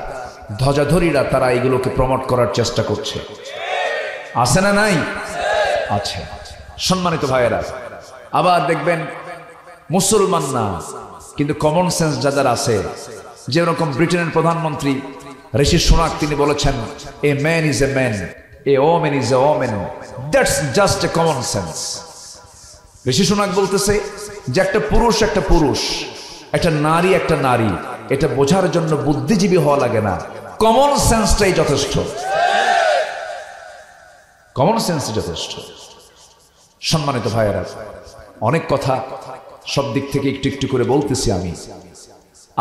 ধ্বজাধরীরা তারা এগুলোকে প্রমোট করার চেষ্টা করছে, আছে না নাই? আছে। সম্মানিত ভাইয়েরা, আবার দেখবেন মুসলমান না কিন্তু কমন সেন্স যাদের আছে, যেরকম ব্রিটেনের প্রধানমন্ত্রী ঋষি সুনাক তিনি বলেছেন, a man is a man, A women is a women, that's just a common sense. Rishi Sunak বলতেছে যে একটা পুরুষ একটা পুরুষ, একটা নারী একটা নারী, এটা বোঝার জন্য বুদ্ধিজীবী হওয়া লাগে না, কমন সেন্সটাই যথেষ্ট, কমন সেন্সই যথেষ্ট। সম্মানিত ভাইয়েরা, অনেক কথা সব দিক থেকে একটু একটু করে বলতেছি আমি।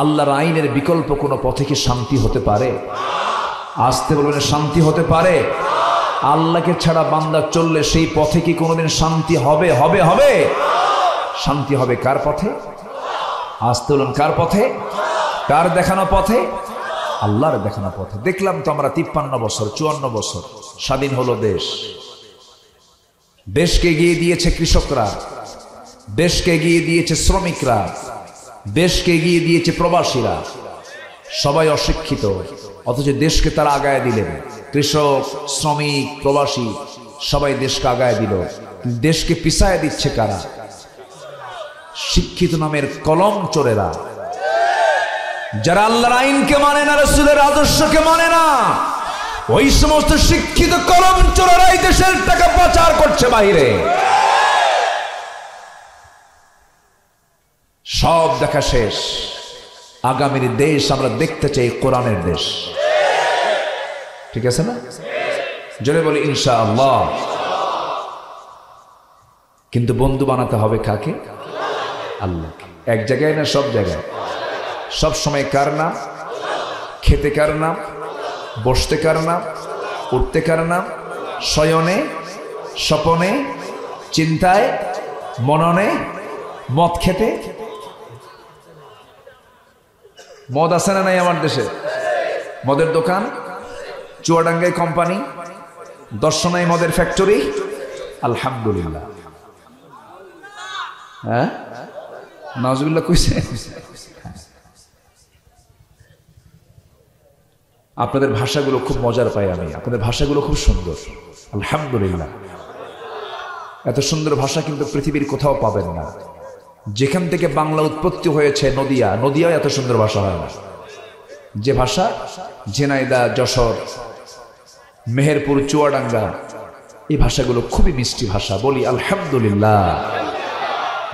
আল্লাহর আইনের বিকল্প কোনো পথে কি শান্তি হতে পারে? আসতে বলবেন, শান্তি হতে পারে? আল্লাহকে ছাড়া বান্দা চললে সেই পথে কি কোনোদিন শান্তি হবে? হবে হবে শান্তি হবে কার পথে? আসতে বলুন, কার পথে? কার দেখানো পথে? আল্লাহর দেখানো পথে। দেখলাম তো আমরা 53 বছর 54 বছর স্বাধীন হলো দেশ, দেশকে এগিয়ে দিয়েছে কৃষকরা, দেশকে এগিয়ে দিয়েছে শ্রমিকরা, দেশকে এগিয়ে দিয়েছে প্রবাসীরা, সবাই অশিক্ষিত, অথচ দেশকে তারা আগায় দিলেন। কৃষক, শ্রমিক, প্রবাসী সবাই দেশকে আগায় দিল। দেশকে পিছায় দিচ্ছে কারা? শিক্ষিত নামের কলম চোরেরা, যারা আল্লাহর আইনকে মানে না, রাসূলের আদর্শকে মানে না, ওই সমস্ত শিক্ষিত কলম চোরেরাই দেশের টাকা পাচার করছে বাইরে। সব দেখা শেষ, আগামীর দেশ আমরা দেখতে চাই কোরআনের দেশ, ঠিক আছে না? জোরে বলি ইনশাআল্লাহ। কিন্তু বন্ধু বানাতে হবে কাকে? আল্লাহ। এক জায়গায় না সব জায়গায়? সব সময় কার নাম? খেতে কার নাম? বসতে কার নাম? উঠতে কার নাম? শয়নে, স্বপনে, চিন্তায়, মননে, মদ খেতে। মদ আছে না নাই আমার দেশে? মদের দোকান, চুয়াডাঙ্গায় কোম্পানি, দর্শনায় মদের ফ্যাক্টরি, আলহামদুলিল্লাহ। হ্যাঁ, নাউজুবিল্লাহ কইছে। আপনাদের ভাষাগুলো খুব মজার পাই আমি, আপনাদের ভাষাগুলো খুব সুন্দর, আলহামদুলিল্লাহ। এত সুন্দর ভাষা কিন্তু পৃথিবীর কোথাও পাবেন না। যেখান থেকে বাংলা উৎপত্তি হয়েছে, নদিয়া, নদিয়াও এত সুন্দর ভাষা হয় না। যে ভাষা ঝিনাইদহ, যশোর, মেহেরপুর, চুয়াডাঙ্গা, এই ভাষাগুলো খুবই মিষ্টি ভাষা। বলি আলহামদুলিল্লাহ।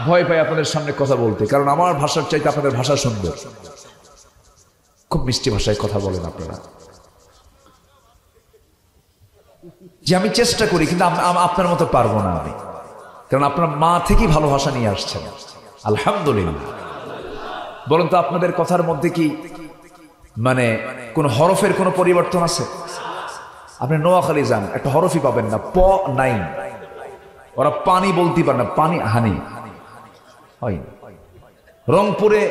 ভয় পাই আপনাদের সামনে কথা বলতে, কারণ আমার ভাষার চাইতে আপনাদের ভাষা সুন্দর, খুব মিষ্টি ভাষায় কথা বলেন আপনারা। যে আমি চেষ্টা করি, কিন্তু আপনার মতো পারবো না আমি, কারণ আপনার মা থেকেই ভালো ভাষা নিয়ে আসছেন, আলহামদুলিল্লাহ। বলুন তো, আপনাদের কথার মধ্যে কি মানে কোন হরফের কোন পরিবর্তন আছে? আপনি নোয়াখালী যান, একটা হরফই পাবেন না, প নাই। ওরা পানি বলতে পারে না, পানি হানি হয়। রংপুরে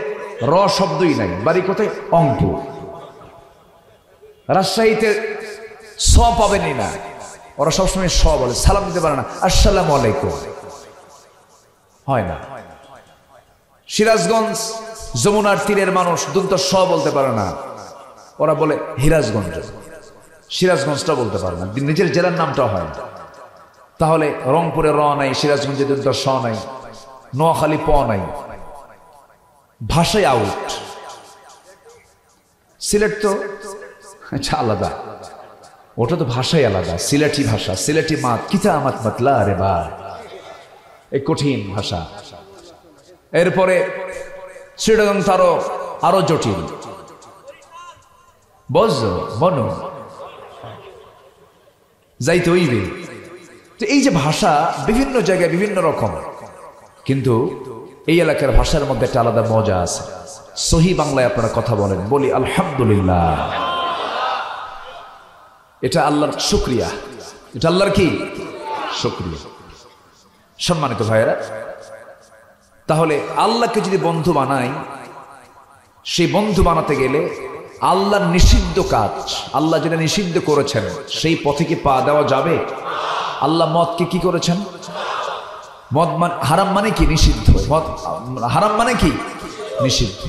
র শব্দই নাই, বাড়ি কোথায়? অঙ্কুর। রাজশাহীতে স পাবেনই না। ওরা সবসময় স বলে, সালাম দিতে পারে না, আসসালামু আলাইকুম হয় না। সিরাজগঞ্জ যমুনার তীরের মানুষ দুটো স বলতে পারে না, ওরা বলে হিরাজগঞ্জ, সিরাজগঞ্জটা বলতে পারে না, নিজের জেলার নামটাও হয় না। তাহলে রংপুরে র নাই, সিরাজগঞ্জে দুটো স নাই, নোয়াখালী প নাই, ভাষায় আউট। সিলেট তো আচ্ছা আলাদা, ওটা তো ভাষাই আলাদা, সিলেটি ভাষা, সিলেটি মাত কিতা আমাত মাতলা রে বা, এই কঠিন ভাষা। এরপরে চিটাগাং তারও আরো জটিল, বজ্র বন যাইতে হইবে। তো এই যে ভাষা বিভিন্ন জায়গায় বিভিন্ন রকম, কিন্তু এই এলাকার ভাষার মধ্যে একটা আলাদা মজা আছে। সহি বাংলায় আপনারা কথা বলেন, বলি আলহামদুলিল্লাহ, এটা আল্লাহর শুকরিয়া, এটা আল্লাহর কি শুকরিয়া। সম্মানিত ভাইয়েরা, তাহলে আল্লাহকে যদি বন্ধু বানাই, সেই বন্ধু বানাতে গেলে আল্লাহর নিষিদ্ধ কাজ, আল্লাহ যেটা নিষিদ্ধ করেছেন সেই পথে কি পা দেওয়া যাবে? আল্লাহ মদকে কি করেছেন? মদ মানে হারাম, মানে কি নিষিদ্ধ, মদ হারাম মানে কি নিষিদ্ধ।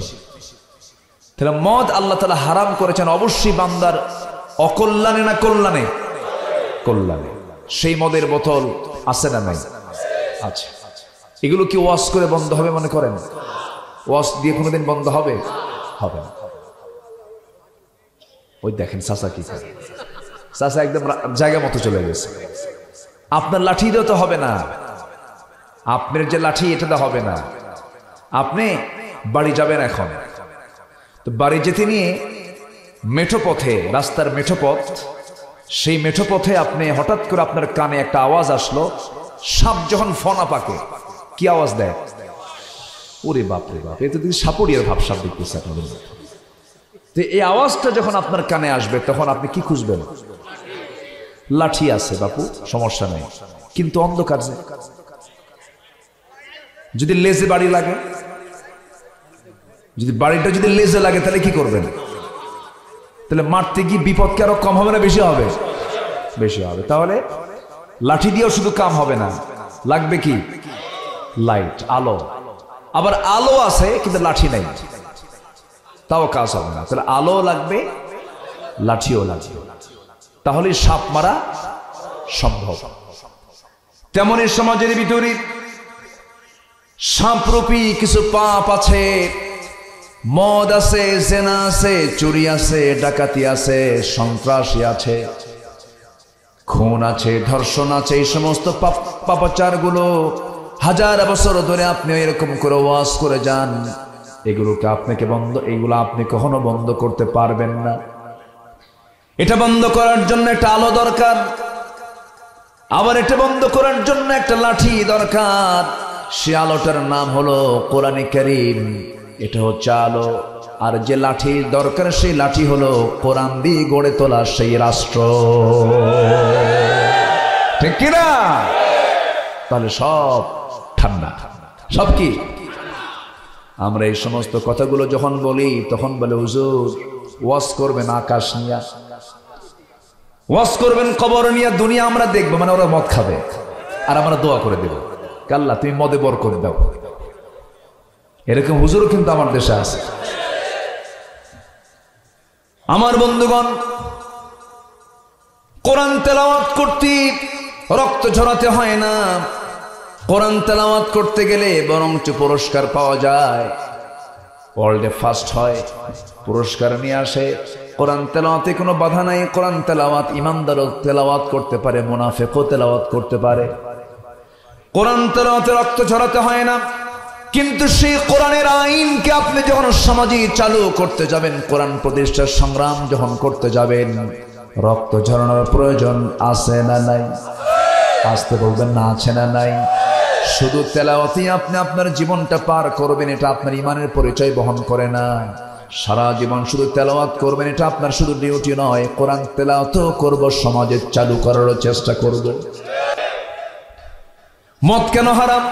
তাহলে মদ আল্লাহ তাআলা হারাম করেছেন, অবশ্যই বান্দার অকল্যাণে না কল্যাণে? কল্যাণে। সেই মদের বোতল আছে না নাই? আচ্ছা, এগুলো কি ওয়াশ করে বন্ধ হবে মনে করেন? ওয়াশ দিয়ে কোনোদিন বন্ধ হবে? হবে না। ওই দেখেন চাচা কি করে, চাচা একদম জায়গা মতো চলে গেছে। আপনার লাঠি দিয়েও তো হবে না, আপনার যে লাঠি এটা তো হবে না। আপনি বাড়ি যাবেন এখন, তো বাড়ি যেতে নিয়ে মেঠো পথে, রাস্তার মেঠো পথ, সেই মেঠো পথে আপনি হঠাৎ করে আপনার কানে একটা আওয়াজ আসলো, সাপ যখন ফনা পাকে কি আওয়াজ দেয়? ওরে বাপরে বাপ, এতে যদি সাপড়িয়ার ভাব সাপ দেখতেছে আপনাদের। তো এই আওয়াজটা যখন আপনার কানে আসবে তখন আপনি কি খুঁজবেন? লাঠি আছে বাপু, সমস্যা নেই, কিন্তু অন্ধকার যে। যদি লেজে বাড়ি লাগে, যদি বাড়িটা যদি লেজে লাগে তাহলে কি করবেন? তাহলে মারতে গিয়ে বিপদ কি আরো কম হবে না বেশি হবে? বেশি হবে। তাহলে লাঠি দিয়েও শুধু কাম হবে না, লাগবে কি? লাইট, আলো। আবার আলো আছে কিন্তু লাঠি নাই, তাও কাজ হবে না। তাহলে আলো লাগবে, লাঠিও লাগবে, তাহলে সাপ মারা সম্ভব। তেমনই সমাজের ভিতরে সাপরূপী কিছু পাপ আছে, মদ আছে, জেনা আছে, চুরি আছে, ডাকাতি আছে, সন্ত্রাসী আছে, খুন আছে, ধর্ষণ আছে। এই সমস্ত পাপাচার গুলো হাজার বছর ধরে আপনি এরকম করে ওয়াজ করে যান, এগুলোকে আপনাকে এইগুলো আপনি কখনো বন্ধ করতে পারবেন না। এটা বন্ধ করার জন্য একটা আলো দরকার, আবার এটা বন্ধ করার জন্য একটা লাঠি দরকার। সে আলোটার নাম হলো কোরআনে কারীম, এটা হচ্ছে আলো। আর যে লাঠি দরকার সেই লাঠি হলো কোরআন দিয়ে গড়ে তোলা সেই রাষ্ট্র, ঠিক কিনা? তাহলে সব ঠান্ডা, সব কি? আমরা এই সমস্ত কথাগুলো যখন বলি তখন বলে হুজুর ওয়াজ করবেন আকাশ নিয়া, ওয়াজ করবেন কবর নিয়া, দুনিয়া আমরা দেখবো, মানে ওরা মদ খাবে আর আমরা দোয়া করে দেব, আল্লাহ তুমি মদে বরকত দাও। এরকম হুজুরও কিন্তু আমার দেশে আছে। আমার বন্ধুগণ, কোরআন তেলাওয়াত করতে রক্ত ঝরাতে হয় না, কোরআন তেলাওয়াত করতে গেলে বরঞ্চ পুরস্কার পাওয়া যায়, ওয়ার্ল্ডে ফার্স্ট হয়, পুরস্কার নিয়ে আসে। কোরআন তেলাওয়াতে কোনো বাধা নাই। কোরআন তেলাওয়াত ইমানদারও তেলাওয়াত করতে পারে, মুনাফিকও তেলাওয়াত করতে পারে। কোরআন তেলাওয়াতে রক্ত ঝরাতে হয় না, কিন্তু সেই কোরআনের আইনকে আপনি যখন সমাজে চালু করতে যাবেন, কোরআন প্রতিষ্ঠার সংগ্রাম যখন করতে যাবেন, রক্ত ঝরানোর প্রয়োজন আছে না নাই? আসতে বলবেন না, আছে না নাই? শুধু তেলাওয়াতেই আপনি আপনার জীবনটা পার করবেন, এটা আপনার ইমানের পরিচয় বহন করে না। সারা জীবন শুধু তেলাওয়াত করবেন, এটা আপনার শুধু ডিউটি নয়। কোরআন তেলাওয়াতও করব, সমাজে চালু করারও চেষ্টা করব। মদ কেন হারাম?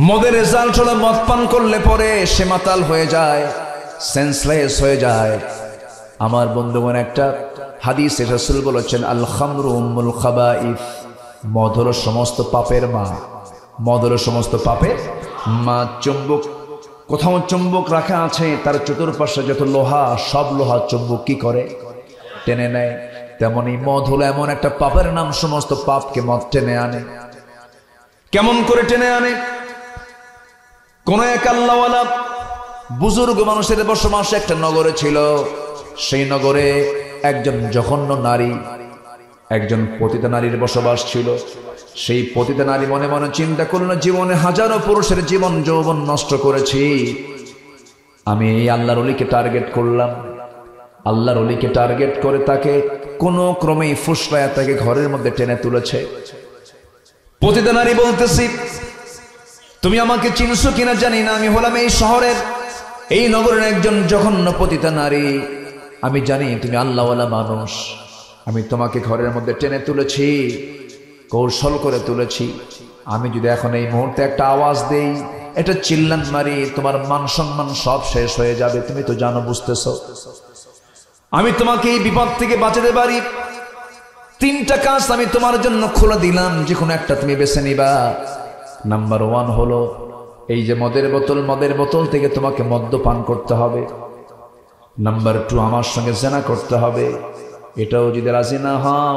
মদের রেজাল্ট হলো মদ পান করলে পরে সে মাতাল হয়ে যায়, সেন্সলেস হয়ে যায়, আমার বন্ধুগণ, একটা হাদিসে রাসূল বলেছেন, আল খামরু উম্মুল খাবাইস, মদ হলো সমস্ত পাপের মা। মদ হলো সমস্ত পাপের মা। চুম্বক, কোথাও চুম্বক রাখা আছে, তার চতুর্পাশে যত লোহা, সব লোহা চুম্বক কি করে? টেনে নেয়। তেমনি মদ হলো এমন একটা পাপের নাম, সমস্ত পাপকে মদ টেনে আনে। কেমন করে টেনে আনে? কোন এক আল্লাহওয়ালা বুজুর্গ মানুষের বসবাস একটা নগরে ছিল। সেই নগরে একজন জঘন্য নারী, একজন পতিতা নারীর বসবাস ছিল। সেই পতিতা নারী মনে মনে চিন্তা করলো, জীবনে হাজারো পুরুষের জীবন যৌবন নষ্ট করেছি, আমি এই আল্লাহর ওলিকে টার্গেট করলাম। আল্লাহর ওলিকে টার্গেট করে তাকে কোনো ক্রমেই ফুসলায়া তাকে ঘরের মধ্যে টেনে তুলেছে। পতিতা নারী বলতেছি, তুমি আমাকে চিনছো কিনা জানি না, আমি হলাম এই শহরের, এই নগরের একজন জঘন্য পতিতা নারী। আমি জানি তুমি আল্লাহওয়ালা মানুষ। আমি তোমাকে ঘরের মধ্যে টেনে তুলেছি, কৌশল করে তুলেছি। আমি যদি এখন এই মুহূর্তে একটা আওয়াজ দেই, একটা চিল্লান মারি, তোমার মান সম্মান সব শেষ হয়ে যাবে। তুমি তো জানো, বুঝতেছো, আমি তোমাকে এই বিপদ থেকে বাঁচাতে পারি। 3টা কাজ আমি তোমার জন্য খুলে দিলাম, যে কোনো একটা তুমি বেছে নিবা। নাম্বার 1 হলো এই যে মদের বোতল থেকে তোমাকে মদ্যপান করতে হবে। নাম্বার 2, আমার সঙ্গে জেনা করতে হবে, এটাও যদি রাজি না হও।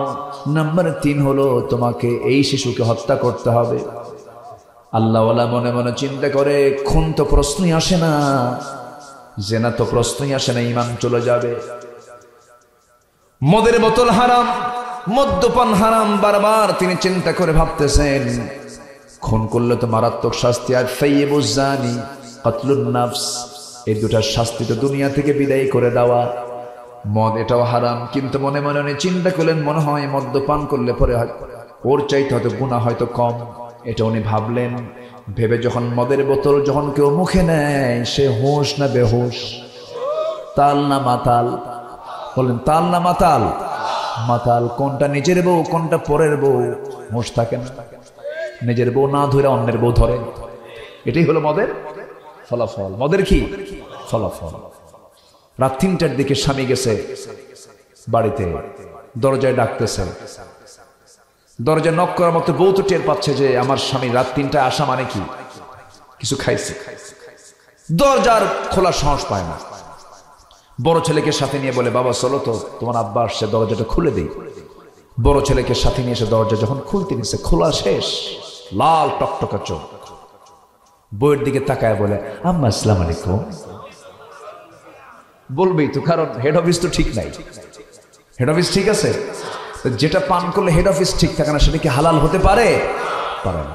নাম্বার 3 হলো তোমাকে এই শিশুকে হত্যা করতে হবে। আল্লাহওয়ালা মনে মনে চিন্তা করে, খুন তো প্রশ্নই আসে না, জেনা তো প্রশ্নই আসে না, ঈমান চলে যাবে। মদের বোতল হারাম, মদ্যপান হারাম, বারবার তিনি চিন্তা করে ভাবতেছেন, খুন করলে তো মারাত্মক শাস্তি, আর সাইয়্যিবুজ জানি, কতলুন নাফস, এই দুটার শাস্তি তো দুনিয়া থেকে বিদায় করে দেওয়া। মদ এটাও হারাম, কিন্তু মনে মনে উনি চিন্তা করলেন, মনে হয় মদ্যপান করলে পরে ওর চাইতে হয়তো গুনাহ হয়তো কম। এটা উনি ভাবলেন। ভেবে যখন মদের বোতল যখন কেউ মুখে নেয়, সে হুঁশ না বেহুশ, তাল না মাতাল? বলেন, তাল না মাতাল? মাতাল। কোনটা নিজের বউ, কোনটা পরের বউ, হুঁশ থাকে না। নিজের বউ না ধরে অন্যের বউ ধরে। এটাই হলো মদের ফলাফল। মদের কি ফলাফল? রাত 3টার দিকে স্বামী গেছে বাড়িতে, দরজায় ডাকতেছে, দরজায় নক করার মতো বউ তো টের পাচ্ছে যে আমার স্বামী রাত 3টায় আসা মানে কি কিছু খাইছে। দরজার খোলা সাহস পায় না। বড় ছেলেকে সাথে নিয়ে বলে, বাবা চলো তো, তোমার আব্বা আসছে, দরজাটা খুলে দেই। বড় ছেলেকে সাথে নিয়ে এসে দরজা যখন খুলতে নিচ্ছে, খোলা শেষ, লাল টকটকা চোখ। বইয়ের দিকে তাকায় বলে, আম্মা আসসালামু আলাইকুম। বলবেই তো, কারণ হেড অফিস তো ঠিক নাই। হেড অফিস ঠিক আছে, যেটা পান করলে হেড অফিস ঠিক থাকে না, সেটা কি হালাল হতে পারে? পারে না।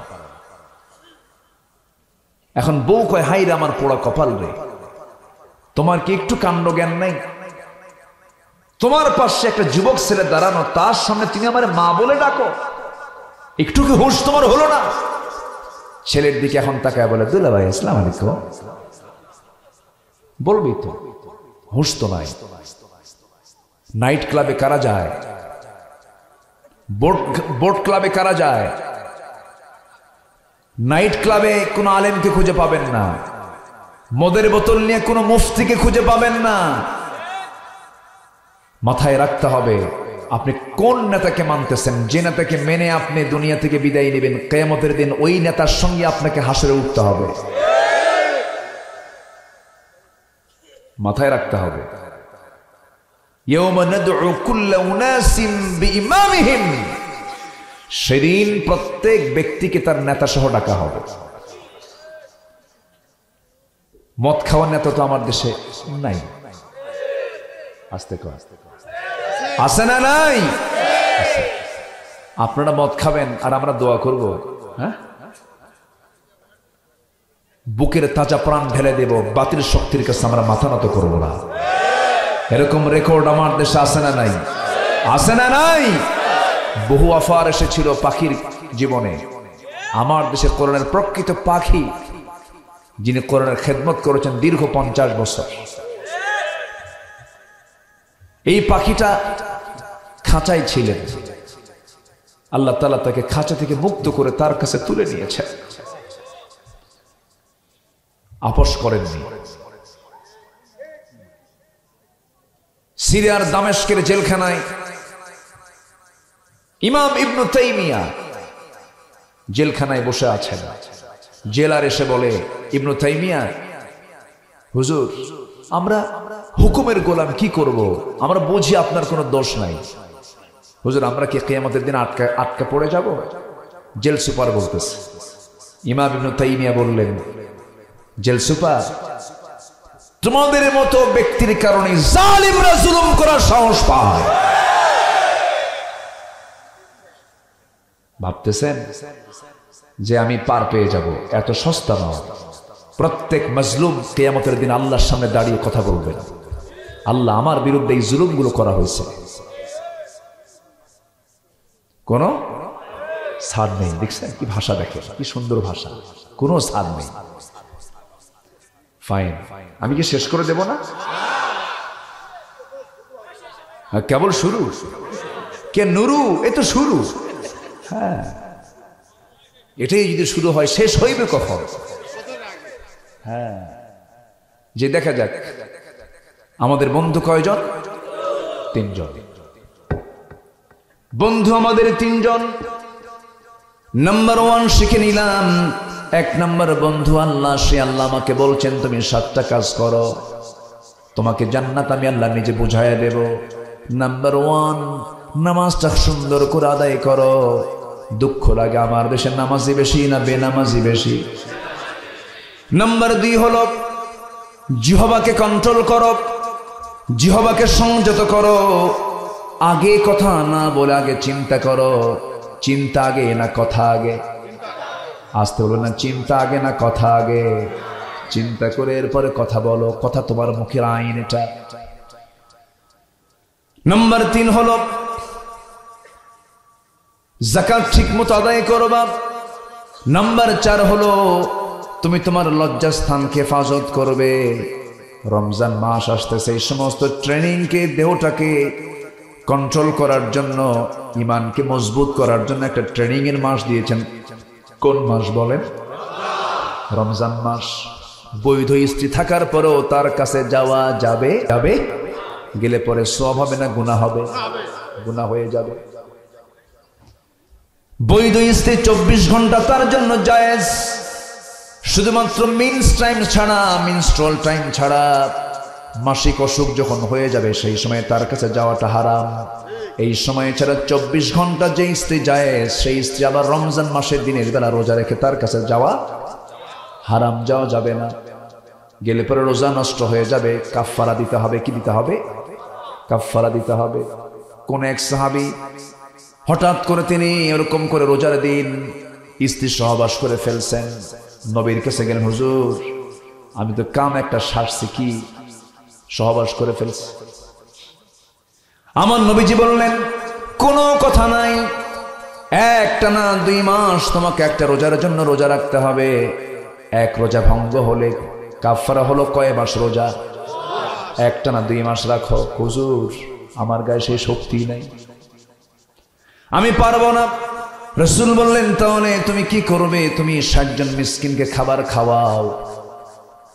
এখন বউ কয়, হাই রে আমার পোড়া কপাল রে, তোমার কি একটু কাণ্ড জ্ঞান নাই? তোমার পাশে একটা যুবক ছেলে দাঁড়ানো, তার সামনে তুমি আমার মা বলে ডাকো, একটু কি হুঁশ তোমার হলো না? ছেলের দিকে এখন তাকায় বলে, দুলা ভাই আসসালামু আলাইকুম। বলবি তো, হুঁশ তো নাই। নাইট ক্লাবে কারা যায়? বোট ক্লাবে কারা যায়? নাইট ক্লাবে কোনো আলেমকে খুঁজে পাবেন না। মদের বোতল নিয়ে কোনো মুফতিকে খুঁজে পাবেন না। মাথায় রাখতে হবে, আপনি কোন নেতাকে মানতেছেন। যে নেতাকে মেনে আপনি দুনিয়া থেকে বিদায় নেবেন, কিয়ামতের দিন ওই নেতার সঙ্গে আপনাকে হাসরে উঠতে হবে। মাথায় রাখতে হবে। ইয়াওমা নাদউ কুল্লা উনাসিম বিইমামিহিম, সেদিন প্রত্যেক ব্যক্তিকে তার নেতা সহ ডাকা হবে। মদ খাওয়ার নেতা তো আমার দেশে নাই। আস্তে কর, আছে না নাই? আপনারা মদ খাবেন আর আমরা দোয়া করব, হ্যাঁ? বুকের তাজা প্রাণ ঢেলে দেব, বাতিল শক্তির কাছে আমরা মাথা নত করবো না। এরকম রেকর্ড আমার দেশে আছে না নাই? আছে না নাই? বহু অফার এসেছিল পাখির জীবনে। আমার দেশে কোরআনের প্রকৃত পাখি, যিনি কোরআনের খেদমত করেছেন দীর্ঘ 50 বছর, এই পাখিটা খাঁচায় ছিলেন। আল্লাহ তাআলা তাকে খাঁচা থেকে মুক্ত করে তার কাছে তুলে নিয়েছেন, আপোষ করেননি। সিরিয়ার দামেস্কের জেলখানায় ইমাম ইবনু তাইমিয়া জেলখানায় বসে আছেন। জেলার এসে বলে, ইবনু তাইমিয়া, হুজুর, আমরা হুকুমের গোলাম, কি করব? আমরা বুঝি আপনার কোনো দোষ নাই। হুজুর, আমরা কি কিয়ামতের দিন আটকা পড়ে যাব? জেল সুপার বলতেছে। ইমাম ইবনু তাইমিয়া বললেন, জেল সুপার, তোমাদের মতো ব্যক্তির কারণে জালিমরা জুলুম করার সাহস পায়। ভাবতেছেন যে আমি পার পেয়ে যাব? এত সস্তা নয়। প্রত্যেক মাজলুম কিয়ামতের দিন আল্লাহর সামনে দাঁড়িয়ে কথা বলবেন, আল্লাহ, আমার বিরুদ্ধে এই জুলুমগুলো করা হয়েছে, কোন ছাড় নেই। দেখছেন কি ভাষা, দেখে কি সুন্দর ভাষা, কোনো ছাড় নেই। ফাইন, আমি কি শেষ করে দেব না? কেবল শুরু, কে নুরু, এ তো শুরু। হ্যাঁ, এটাই যদি শুরু হয়, শেষ হইবে কখন? হ্যাঁ, যে দেখা যাক আমাদের বন্ধু কয়জন? 3 জন। বন্ধু আমাদের 3 জন। নাম্বার 1 শিখে নিলাম। 1 নম্বর বন্ধু আল্লাহ। সে আল্লাহ আমাকে বলছেন, তুমি 7টা কাজ করো, তোমাকে জান্নাত আমি আল্লাহ নিজে বুঝাইয়া দেব। নাম্বার 1, নামাজটা সুন্দর করে আদায় করো। দুঃখ লাগে আমার দেশে নামাজি বেশি না বেনামাজি বেশি? নাম্বার 2 হলো জিহ্বাকে কন্ট্রোল করো, জিহ্বাকে সংযত করো। আগে কথা না বলে আগে চিন্তা করো। চিন্তা আগে না কথা আগে? আসতে বলবেন না, চিন্তা আগে না কথা আগে? চিন্তা করে এরপরে কথা বলো, কথা তোমার মুখের আইন এটা। নাম্বার 3 হলো যাকাত ঠিক মতো আদায় করবা। নাম্বার 4 হলো তুমি তোমার লজ্জাস্থানকে হেফাজত করবে। রমজান মাস আসতেছে, এই সমস্ত ট্রেনিংকে, দেহটাকে কন্ট্রোল করার জন্য, ইমানকে মজবুত করার জন্য একটা ট্রেনিং এর মাস দিয়েছেন। কোন মাস বলেন? রমজান মাস। বৈধ স্ত্রী থাকার পরেও তার কাছে যাওয়া যাবে? যাবে। গেলে পরে সওয়াব হবে না গুনাহ হবে? গুনাহ হয়ে যাবে। বৈধ স্ত্রী 24 ঘন্টা তার জন্য জায়েজ, শুধুমাত্র মিনস্ট্রুয়াল টাইম ছাড়া। মাসিক অসুখ যখন হয়ে যাবে সেই সময় তার কাছে যাওয়াটা হারাম। এই সময় ছাড়া 24 ঘন্টা যে স্ত্রী জায়েজ, সেই স্ত্রী আবার রমজান মাসের দিনের বেলা রোজা রেখে তার কাছে যাওয়া হারাম, যাওয়া যাবে না। গেলে পরে রোজা নষ্ট হয়ে যাবে, কাফফারা দিতে হবে। কি দিতে হবে? কাফফারা দিতে হবে। কোন এক সাহাবী হঠাৎ করে তিনি এরকম করে রোজার দিন স্ত্রী সহবাস করে ফেলছেন। নবীর কাছে গেলেন, হুজুর, আমি তো কাম একটা সারছি, কি সহবাস করে ফেলছি। আমার নবীজি বললেন, কোনো কথা নাই, 1 না 2 মাস তোমাকে একটা রোজার জন্য রোজা রাখতে হবে। 1 রোজা ভঙ্গ হলে কাফফারা হলো কয় মাস রোজা? 1 না 2 মাস রাখো। হুজুর, আমার গায়ে সেই শক্তি নাই, আমি পারবো না। রাসূল বললেন, তাহলে তুমি কি করবে? তুমি 60 জন মিসকিনকে খাবার খাওয়াও,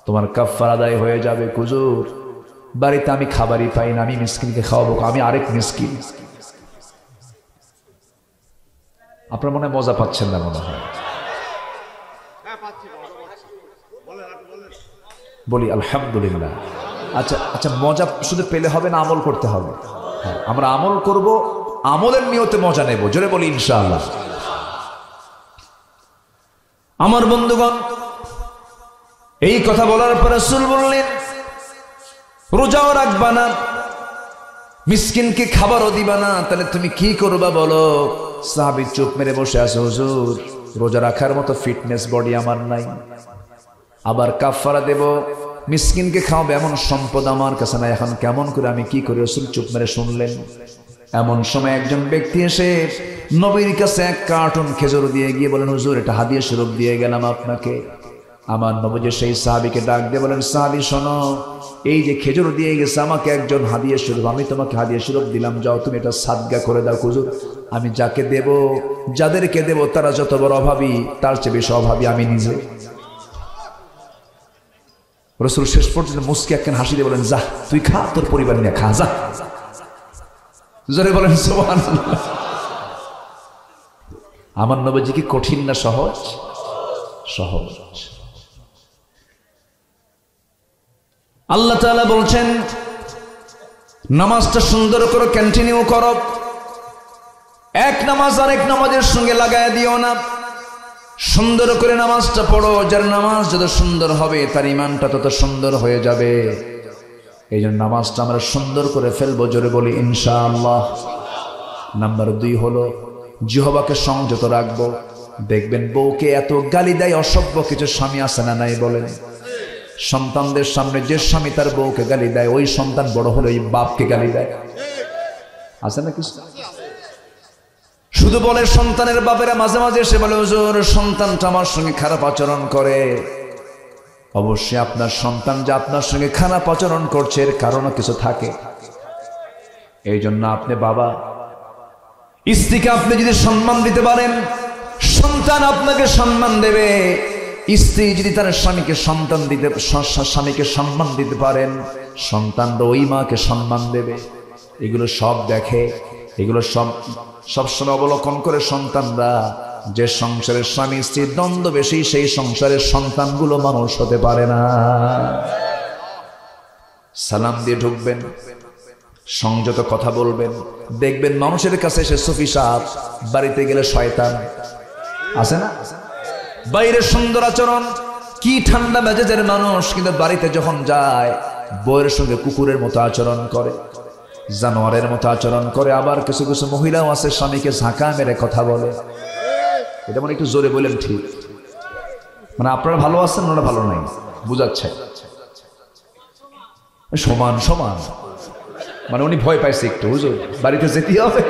তোমার কাফফারা আদায় হয়ে যাবে। হুজুর, বাড়িতে আমি খাবারই পাই না, আমি মিসকিনকে খাওয়াবো? আমি আরেক মিসকিন। আপনার মনে মজা পাচ্ছেন না মনে হয়? বলি আলহামদুলিল্লাহ। আচ্ছা আচ্ছা, মজা শুধু পেলে হবে না, আমল করতে হবে। আমরা আমল করব, আমলের নিয়তে মজা নেব। জোরে বলি ইনশাআল্লাহ। আমার বন্ধুগণ, এই কথা বলার পর রাসূল বললেন, রোজাও রাখবা না, মিসকিনকে খাবারও দিবা না, তাহলে তুমি কি করবা বলো? সাহাবী চুপ মেরে বসে আছে। হুজুর, রোজা রাখার মতো ফিটনেস বডি আমার নাই, আবার কাফফারা দেব, মিসকিনকে খাওয়াবে, এমন সম্পদ আমার কাছে নাই, এখন কেমন করে আমি কি করি? রাসূল চুপ মেরে শুনলেন। এমন সময় একজন ব্যক্তি এসে নবীর কাছে 1 কার্টন খেজুর দিয়ে গিয়ে বলেন, হুজুর, এটা হাদিয়া স্বরূপ দিয়ে গেলাম আপনাকে। আমার নবী সেই সাহাবীকে ডাক দিয়ে বলেন, সাহাবী শোনো, এই যে খেজুর দিয়ে গেছে আমাকে একজন হাদিয়া স্বরূপ, আমি তোমাকে হাদিয়া স্বরূপ দিলাম, যাও তুমি এটা সাদগা করে দাও। হুজুর, আমি যাকে দেব, যাদেরকে দেব তারা যত বড় অভাবী, তার চেয়ে বেশি অভাবী আমি নিজে। রাসূল শেষ পর্যন্ত মুস্কি একখান হাসি দিয়ে বলেন, যা তুই খা, তোর পরিবার নিয়ে খা, যা। জোরে বলেন সুবহানাল্লাহ। আমার নবীজি কি কঠিন না সহজ? সহজ। আল্লাহ তাআলা বলছেন নামাজটা সুন্দর করে কন্টিনিউ করো, এক নামাজ আরেক নামাজের সঙ্গে লাগায় দিও না, সুন্দর করে নামাজটা পড়ো। যার নামাজ যত সুন্দর হবে তার ঈমানটা তত সুন্দর হয়ে যাবে। এই জন্য নামাজটা আমরা সুন্দর করে ফেলবো, জোরে বলি ইনশাআল্লাহ। নাম্বার 2 হলো জিহ্বাকে সংযত রাখবো। দেখবেন বউকে এত গালি দেয়, অসভ্য কিছু স্বামী আছে না নাই বলেন? সন্তানদের সামনে যে স্বামী তার বউকে গালি দেয়, ওই সন্তান বড় হলে ওই বাপকে গালি দেয়, আছে না কিছু? শুধু বলে সন্তানের বাপেরা মাঝে মাঝে এসে বলে, হুজুর সন্তানটা আমার সঙ্গে খারাপ আচরণ করে। অবশ্যই আপনার সন্তান যে আপনার সঙ্গে খারাপ আচরণ করছে এর কারণও কিছু থাকে। এই জন্য আপনি বাবা, স্ত্রীকে আপনি যদি সম্মান দিতে পারেন, সন্তান আপনাকে সম্মান দেবে। স্ত্রী যদি তার স্বামীকে স্বামীকে সম্মান দিতে পারেন, সন্তানরা ওই মাকে সম্মান দেবে। এগুলো সব দেখে, এগুলো সবসময় অবলোকন করে সন্তানরা। যে সংসারের স্বামী স্ত্রীর দ্বন্দ্ব বেশি, সেই সংসারের সন্তানগুলো মানুষ হতে পারে না। সালাম দিয়ে ঢুকবেন, সংযত কথা বলবেন। দেখবেন মানুষের কাছে এসে সুফি সাহেব, বাড়িতে গেলে শয়তান, আছে না? বাইরে সুন্দর আচরণ, কি ঠান্ডা মেজাজের মানুষ, কিন্তু বাড়িতে যখন যায় বউয়ের সঙ্গে কুকুরের মতো আচরণ করে, জানোয়ারের মতো আচরণ করে। আবার কিছু কিছু মহিলাও আছে স্বামীকে ঝাঁকা মেরে কথা বলে। এটা মানে একটু জোরে বলেন ঠিক, মানে আপনারা ভালো আছেন, ওরা ভালো নাই, বুঝাচ্ছে। সমান সমান মানে উনি ভয় পাইছে একটু, হুজুর বাড়িতে যেতে হবে,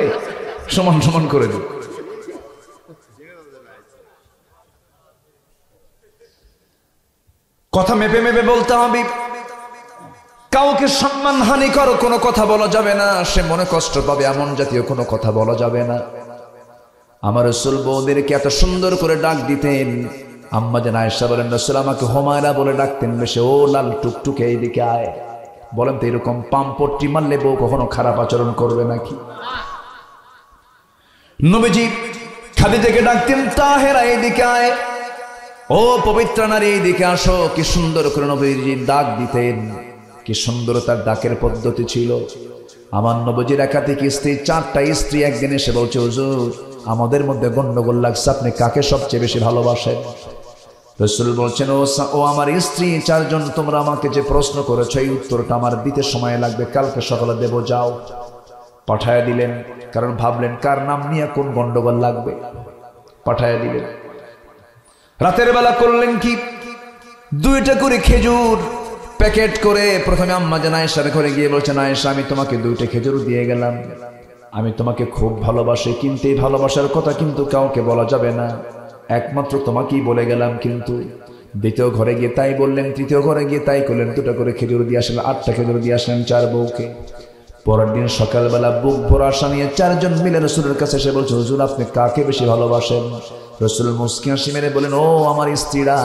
সমান সমান করে দিন। কথা মেপে মেপে বলতে হবে। কাউকে সম্মান হানিকর কোনো কথা বলা যাবে না, সে মনে কষ্ট পাবে এমন জাতীয় কোনো কথা বলা যাবে না। আমার রাসূল বউদেরকে এত সুন্দর করে ডাক দিতেন। আম্মা জান আয়েশা বলেন, রাসূল আমাকে হুমায়রা বলে ডাকতেন বেশি, ও লাল টুকটুকে এইদিকে আয়। বলেন তো এরকম পাম্পট্টি মারলে বউ কখনো খারাপ আচরণ করবে নাকি? নবীজি খাদিজাকে ডাকতেন, তাহেরা এইদিকে আয়, ও পবিত্র নারী এইদিকে আসো। কি সুন্দর করে নবীজি ডাক দিতেন, কি সুন্দর তার ডাকের পদ্ধতি ছিল। আমার নবীজির একাধিক স্ত্রী, 4টা স্ত্রী একদিন এসে বলছে, হুজুর আমাদের মধ্যে গন্ডগোল লাগছে, আপনি কাকে সবচেয়ে বেশি ভালোবাসেন? রাসূল বলছেন, ও আমার স্ত্রী 4 জন, তোমরা আমাকে যে প্রশ্ন করেছো এই উত্তরটা আমার দিতে সময় লাগবে, কালকে সকালে দেব, যাও। পাঠায় দিলেন, কারণ ভাবলেন কার নাম নিয়ে কোন গন্ডগোল লাগবে, পাঠায় দিলেন। রাতের বেলা করলেন কি, 2টা করে খেজুর প্যাকেট করে প্রথমে আম্মা জান আয়েশার ঘরে গিয়ে বলছেন, আয়েশা আমি তোমাকে 2টা খেজুর দিয়ে গেলাম, আমি তোমাকে খুব ভালোবাসি, কিন্তু এই ভালোবাসার কথা কিন্তু কাউকে বলা যাবে না, একমাত্র তোমাকেই বলে গেলাম। কিন্তু 2য় ঘরে গিয়ে তাই বললেন, 3য় ঘরে গিয়ে তাই করলেন, 2টা করে খেজুর দিয়ে আসলেন, 8টা খেজুর দিয়ে আসলেন 4 বউকে। পরের দিন সকালবেলা বুক ভরা আশা নিয়ে 4 জন মিলে রাসূলের কাছে এসে বলছে, হুজুর আপনি কাকে বেশি ভালোবাসেন? রাসূল মুস্কি হাসি মেরে বলেন, ও আমার স্ত্রীরা,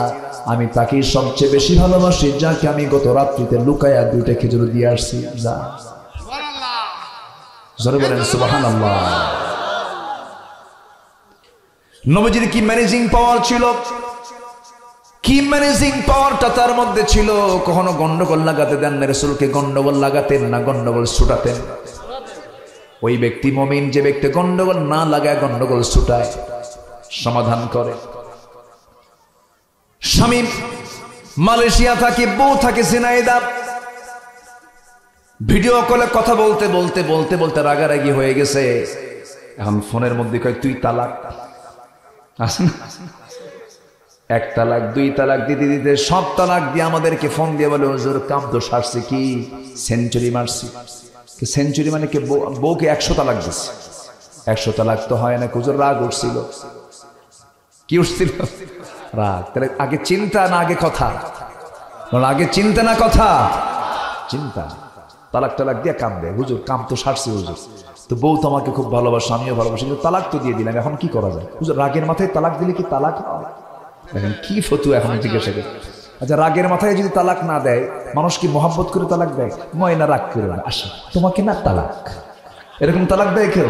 আমি তাকেই সবচেয়ে বেশি ভালোবাসি যাকে আমি গত রাত্রিতে লুকায়া 2টা খেজুর দিয়ে আসছি। যা সুবহানাল্লাহ, জোরে বলেন সুবহানাল্লাহ। নবীজির কি ম্যানেজিং পাওয়ার ছিল, কি ম্যানেজিং পাওয়ারটা তার মধ্যে ছিল। কখনো গন্ডগোল লাগাতে দেন না রাসূলকে, গন্ডগোল লাগাতেন না, গন্ডগোল ছুটাতেন। ওই ব্যক্তি মুমিন যে ব্যক্তি গন্ডগোল না লাগায় গন্ডগোল ছুটায়, সমাধান করে। স্বামী মালয়েশিয়া থাকে, বউ থাকে ঝিনাইদহ, ভিডিও কলে কথা বলতে বলতে বলতে বলতে রাগারাগি হয়ে গেছে। এখন ফোনের মধ্যে কয় তুই তালাক, আছে না? 1 তালাক 2 তালাক দিতে দিতে সব তালাক দিয়ে আমাদেরকে ফোন দিয়ে বলে, হুজুর কাম তো সারছে, কি সেঞ্চুরি মারছি। সেঞ্চুরি মানে কি, বউকে 100 তালাক দিচ্ছে। 100 তালাক তো হয় না, হুজুর রাগ উঠছিল। কি উঠছিল? রাগ। তাহলে আগে চিন্তা না আগে কথা? আগে চিন্তা না কথা? চিন্তা। তালাক টালাক দিয়ে কাঁদবে, হুজুর কাম তো সারছি, হুজুর তো বউ তো আমাকে খুব ভালোবাসে, আমিও ভালোবাসি, কিন্তু তালাক তো দিয়ে দিলাম, এখন কি করা যায়? হুজুর রাগের মাথায় তালাক দিলে কি তালাক হয়? দেখেন কি ফতুয়া এখন জিজ্ঞাসা করে। আচ্ছা, রাগের মাথায় যদি তালাক না দেয়, মানুষ কি মহাব্বত করে তালাক দেয়? ময়না রাগ করে না, আসে তোমাকে না তালাক, এরকম তালাক দেয় কেউ?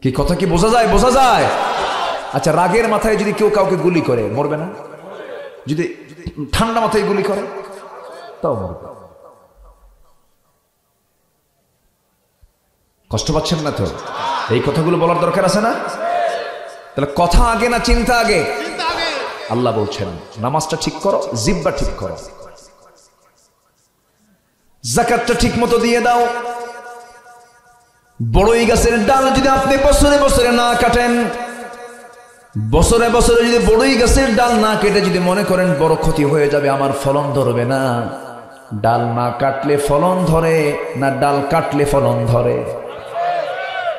কি কথা কি বোঝা যায়? বোঝা যায়? আচ্ছা, রাগের মাথায় যদি কেউ কাউকে গুলি করে, মরবে না? যদি ঠান্ডা মাথায় গুলি করে, তাও মরবে। কষ্ট পাচ্ছেন না তো? এই কথাগুলো বলার দরকার আছে না? তাহলে কথা আগে না চিন্তা আগে? আল্লাহ বলছেন নামাজটা ঠিক করো, জিহ্বা ঠিক করো, যাকাতটা ঠিক মতো দিয়ে দাও। বড়ই গাছের ডাল যদি আপনি বছরে বছরে না কাটেন, বছরে বছরে যদি বড়ই গাছের ডাল না কেটে যদি মনে করেন বড় ক্ষতি হয়ে যাবে, আমার ফলন ধরবে না, ডাল না কাটলে ফলন ধরে না, ডাল কাটলে ফলন ধরে,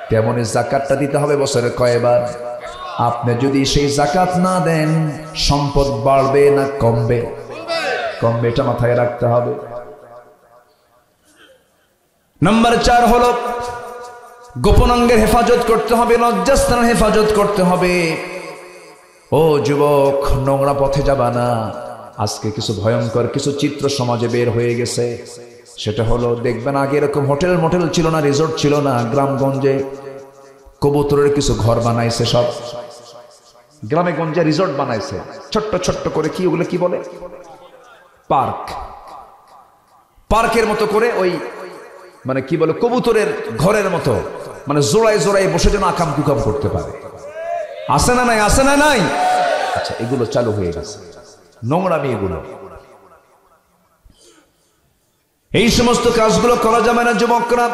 তেমনি যাকাতটা দিতে হবে বছরে কয়বার? আপনি যদি সেই যাকাত না দেন, সম্পদ বাড়বে না কমবে? কমবে, এটা মাথায় রাখতে হবে। নাম্বার 4 হলো গোপনাঙ্গের হেফাজত করতে হবে, লজ্জাস্থানের হেফাজত করতে হবে। ও যুবক, নোংরা পথে যাবা না। আজকে কিছু ভয়ঙ্কর কিছু চিত্র সমাজে বের হয়ে গেছে। সেটা হলো, দেখবেন আগে এরকম হোটেল মোটেল ছিল না, রিসোর্ট ছিল না, গ্রামগঞ্জে কবুতরের কিছু ঘর বানাইছে, সব গ্রামে গঞ্জে রিসোর্ট বানাইছে, ছোট্ট ছোট্ট করে, কি ওগুলো কি বলে, পার্ক, পার্কের মতো করে, ওই মানে কি বলে, কবুতরের ঘরের মতো, মানে জোড়ায় জোড়ায় বসে যেন আকাম কুকাম করতে পারে। আছে না নাই? আছে না নাই? আচ্ছা, এগুলো চালু হয়ে গেছে, নোংরামি এগুলো। এই সমস্ত কাজগুলো করা যাবে না যুবকরা।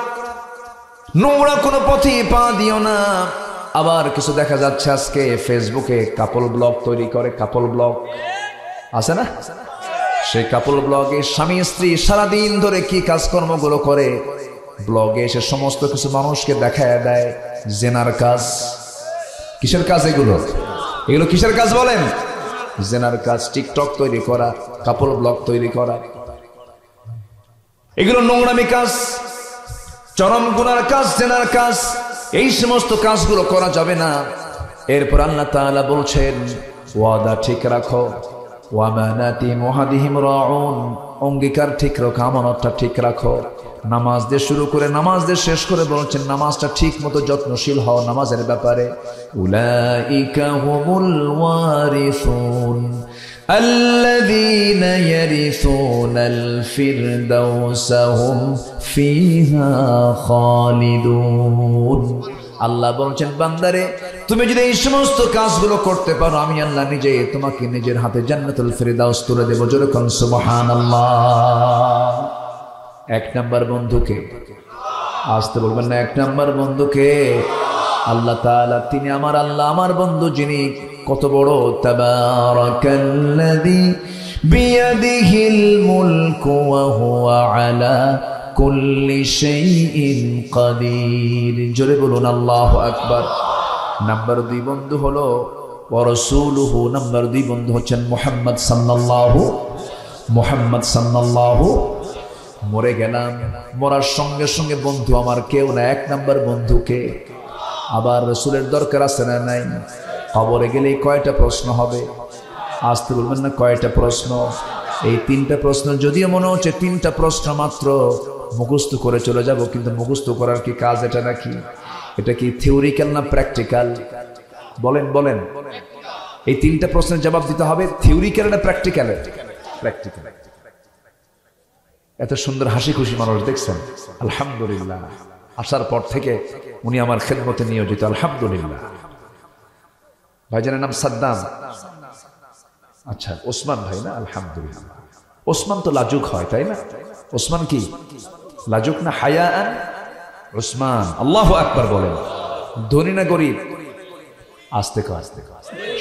নোংরা কোনো পথে পা দিও না। আবার কিছু দেখা যাচ্ছে আজকে ফেসবুকে কাপল ব্লগ তৈরি করে, কাপল ব্লগ আছে না? সেই কাপল ব্লগে স্বামী স্ত্রী সারাদিন ধরে কি কাজকর্মগুলো করে, ব্লগে এসে সমস্ত কিছু মানুষকে দেখায় দেয়। জেনার কাজ। কিসের কাজ এগুলো? এগুলো কিসের কাজ বলেন? জেনার কাজ। টিকটক তৈরি করা, কাপল ব্লগ তৈরি করা, এগুলো নোংরামি কাজ, চরম গুনার কাজ, জেনার কাজ। এই সমস্ত কাজগুলো করা যাবে না। এরপর আল্লাহ তাআলা বলছেন, ওয়াদা ঠিক রাখো, ওয়ামানাতি মুহাদিহিম রাউন, অঙ্গীকার ঠিক রাখো, আমানতটা ঠিক রাখো। নামাজ দিয়ে শুরু করে নামাজ দিয়ে শেষ করে বলছেন, নামাজটা ঠিক মতো যত্নশীল হও নামাজের ব্যাপারে। উলাইকা হুমুল ওয়ারিসুন আল্লাযীনা ইয়ারিসুনাল ফিরদাউসা হুম ফিহা খালিদুন। আল্লাহ বলছেন, বান্দারে তুমি যদি এই সমস্ত কাজগুলো করতে পারো, আমি আল্লাহ নিজে তোমাকে নিজের হাতে জান্নাতুল ফিরদাউস তুলে দেব। জোরে কোন সুবহানাল্লাহ। এক নাম্বার বন্ধুকে, আসতে বলবেন না, এক নাম্বার বন্ধুকে আল্লাহ তাআলা, তিনি আমার আল্লাহ, আমার বন্ধু, যিনি কত বড়। তাবারাকাল্লাযী বিয়াদিহিল মুলকু ওয়া হুয়া আলা কুল্লি শাইইন কাদির। জোরে বলুন আল্লাহু আকবার। নাম্বার 2 বন্ধু হলো ওয়া রাসূলুহু। নাম্বার 2 বন্ধু হচ্ছেন মুহাম্মদ সাল্লাল্লাহু। মরে গেলাম, মরার সঙ্গে সঙ্গে বন্ধু আমার কেউ না, এক নাম্বার বন্ধুকে। আবার রাসূলের দরকার আছে না নাই? কবরে গেলে কয়টা প্রশ্ন হবে? আসতে বলবেন না, কয়টা প্রশ্ন? এই 3টা প্রশ্ন, যদিও মনে হচ্ছে 3টা প্রশ্ন মাত্র, মুখস্থ করে চলে যাব, কিন্তু মুখস্থ করার কি কাজ এটা নাকি? এটা কি থিওরিক্যাল না প্র্যাকটিক্যাল? বলেন বলেন। এই 3টা প্রশ্নের জবাব দিতে হবে, থিওরিক্যাল না প্র্যাকটিক্যাল? প্র্যাকটিক্যাল। এত সুন্দর হাসি খুশি মানুষ দেখছেন, আলহামদুলিল্লাহ। আসার পর থেকে উনি আমার খেদমতে নিয়োজিত, আলহামদুলিল্লাহ। ভাইজানের নাম সাদ্দাম। আচ্ছা, ওসমান ভাই না? আলহামদুলিল্লাহ। ওসমান তো লাজুক হয়, তাই না? ওসমান কি লাজুক না? হায়াআন ওসমান। আল্লাহু আকবার বলেন। ধনী না গরিব? আস্তে কর, আস্তে কর।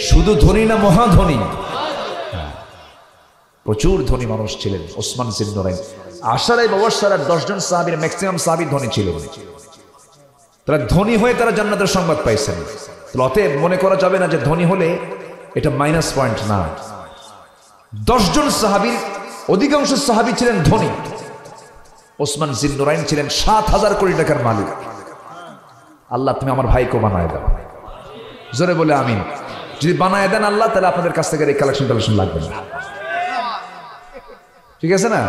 শুধু ধনী না মহাধনী? প্রচুর ধনী মানুষ ছিলেন ওসমান জিন্নুরাইন। আশারায়ে মুবাশশারার 10 জন সাহাবীর ম্যাক্সিমাম সাহাবী ধনী ছিলেন। তারা ধনী হয়ে তারা জান্নাতের সংবাদ পাইছেন। অতএব মনে করা যাবে না যে ধনী হলে এটা মাইনাস পয়েন্ট না। 10 জন সাহাবীর অধিকাংশ সাহাবী ছিলেন ধনী। ওসমান জিন্নুরাইন ছিলেন 7,000 কোটি টাকার মালিক। আল্লাহ তুমি আমার ভাইকে বানায় দাও। জোরে বলে আমিন। যদি বানায় দেন আল্লাহ, তাহলে আপনাদের কাছ থেকে এই কালেকশন লাগবে না। ঠিক আছে না?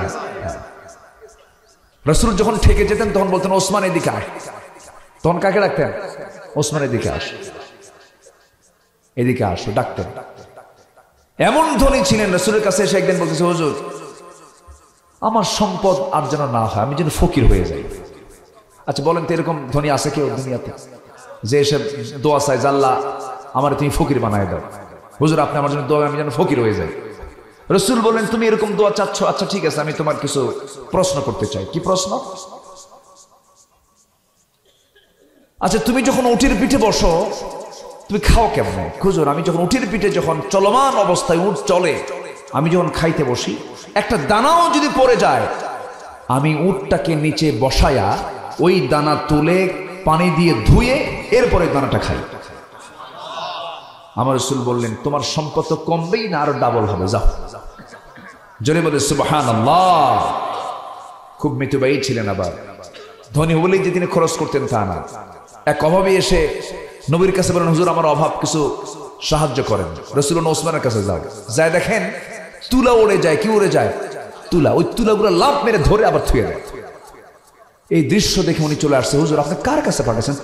রাসূল যখন ঠেকে যেতেন তখন বলতেন ওসমান এদিকে আয়। তখন কাকে ডাকতেন? ওসমান এদিকে আস, এদিকে আসো ডাকতেন। এমন ধনী ছিলেন, রাসূলের কাছে এসে একদিন বলতেছে, হুজুর আমার সম্পদ আর যেন না হয়, আমি যেন ফকির হয়ে যাই। আচ্ছা বলেন তো, এরকম ধনী আছে কেউ দুনিয়াতে যে এসে দোয়া চায়, আল্লাহ আমার তুমি ফকির বানায় দাও, হুজুর আপনি আমার জন্য দোয়া, আমি যেন ফকির হয়ে যাই। রাসূল বললেন, তুমি এরকম দোয়া চাচ্ছ, আচ্ছা ঠিক আছে, আমি তোমার কিছু প্রশ্ন করতে চাই। কি প্রশ্ন? আচ্ছা তুমি যখন উটের পিঠে বসো তুমি খাও কেমনে? হুজুর আমি যখন উটের পিঠে যখন চলমান অবস্থায় উট চলে, আমি যখন খাইতে বসি, একটা দানাও যদি পড়ে যায়, আমি উটটাকে নিচে বসায়া ওই দানা তুলে পানি দিয়ে ধুয়ে এরপরে দানাটা খাই। আমার রাসূল বললেন, তোমার সম্পদ তো কমবেই না, আরো ডাবল হবে, যাও। জোরে বলে সুবহানাল্লাহ। খুব মিতব্যয়ী ছিলেন, আবার ধনী বলেই যে তিনি খরচ করতেন তা না। এক অভাবী এসে নবীর কাছে বলেন, হুজুর আমার অভাব, কিছু সাহায্য করেন। রাসূল ওসমানের কাছে যাও, যায় দেখেন তুলা উড়ে যায়। কি উড়ে যায়? তুলা। ওই তুলাগুলো লাফ মেরে ধরে আবার থুয়ে দেয়। এই দৃশ্য দেখে উনি চলে আসছে, হুজুর আপনি কার কাছে পাঠাচ্ছেন?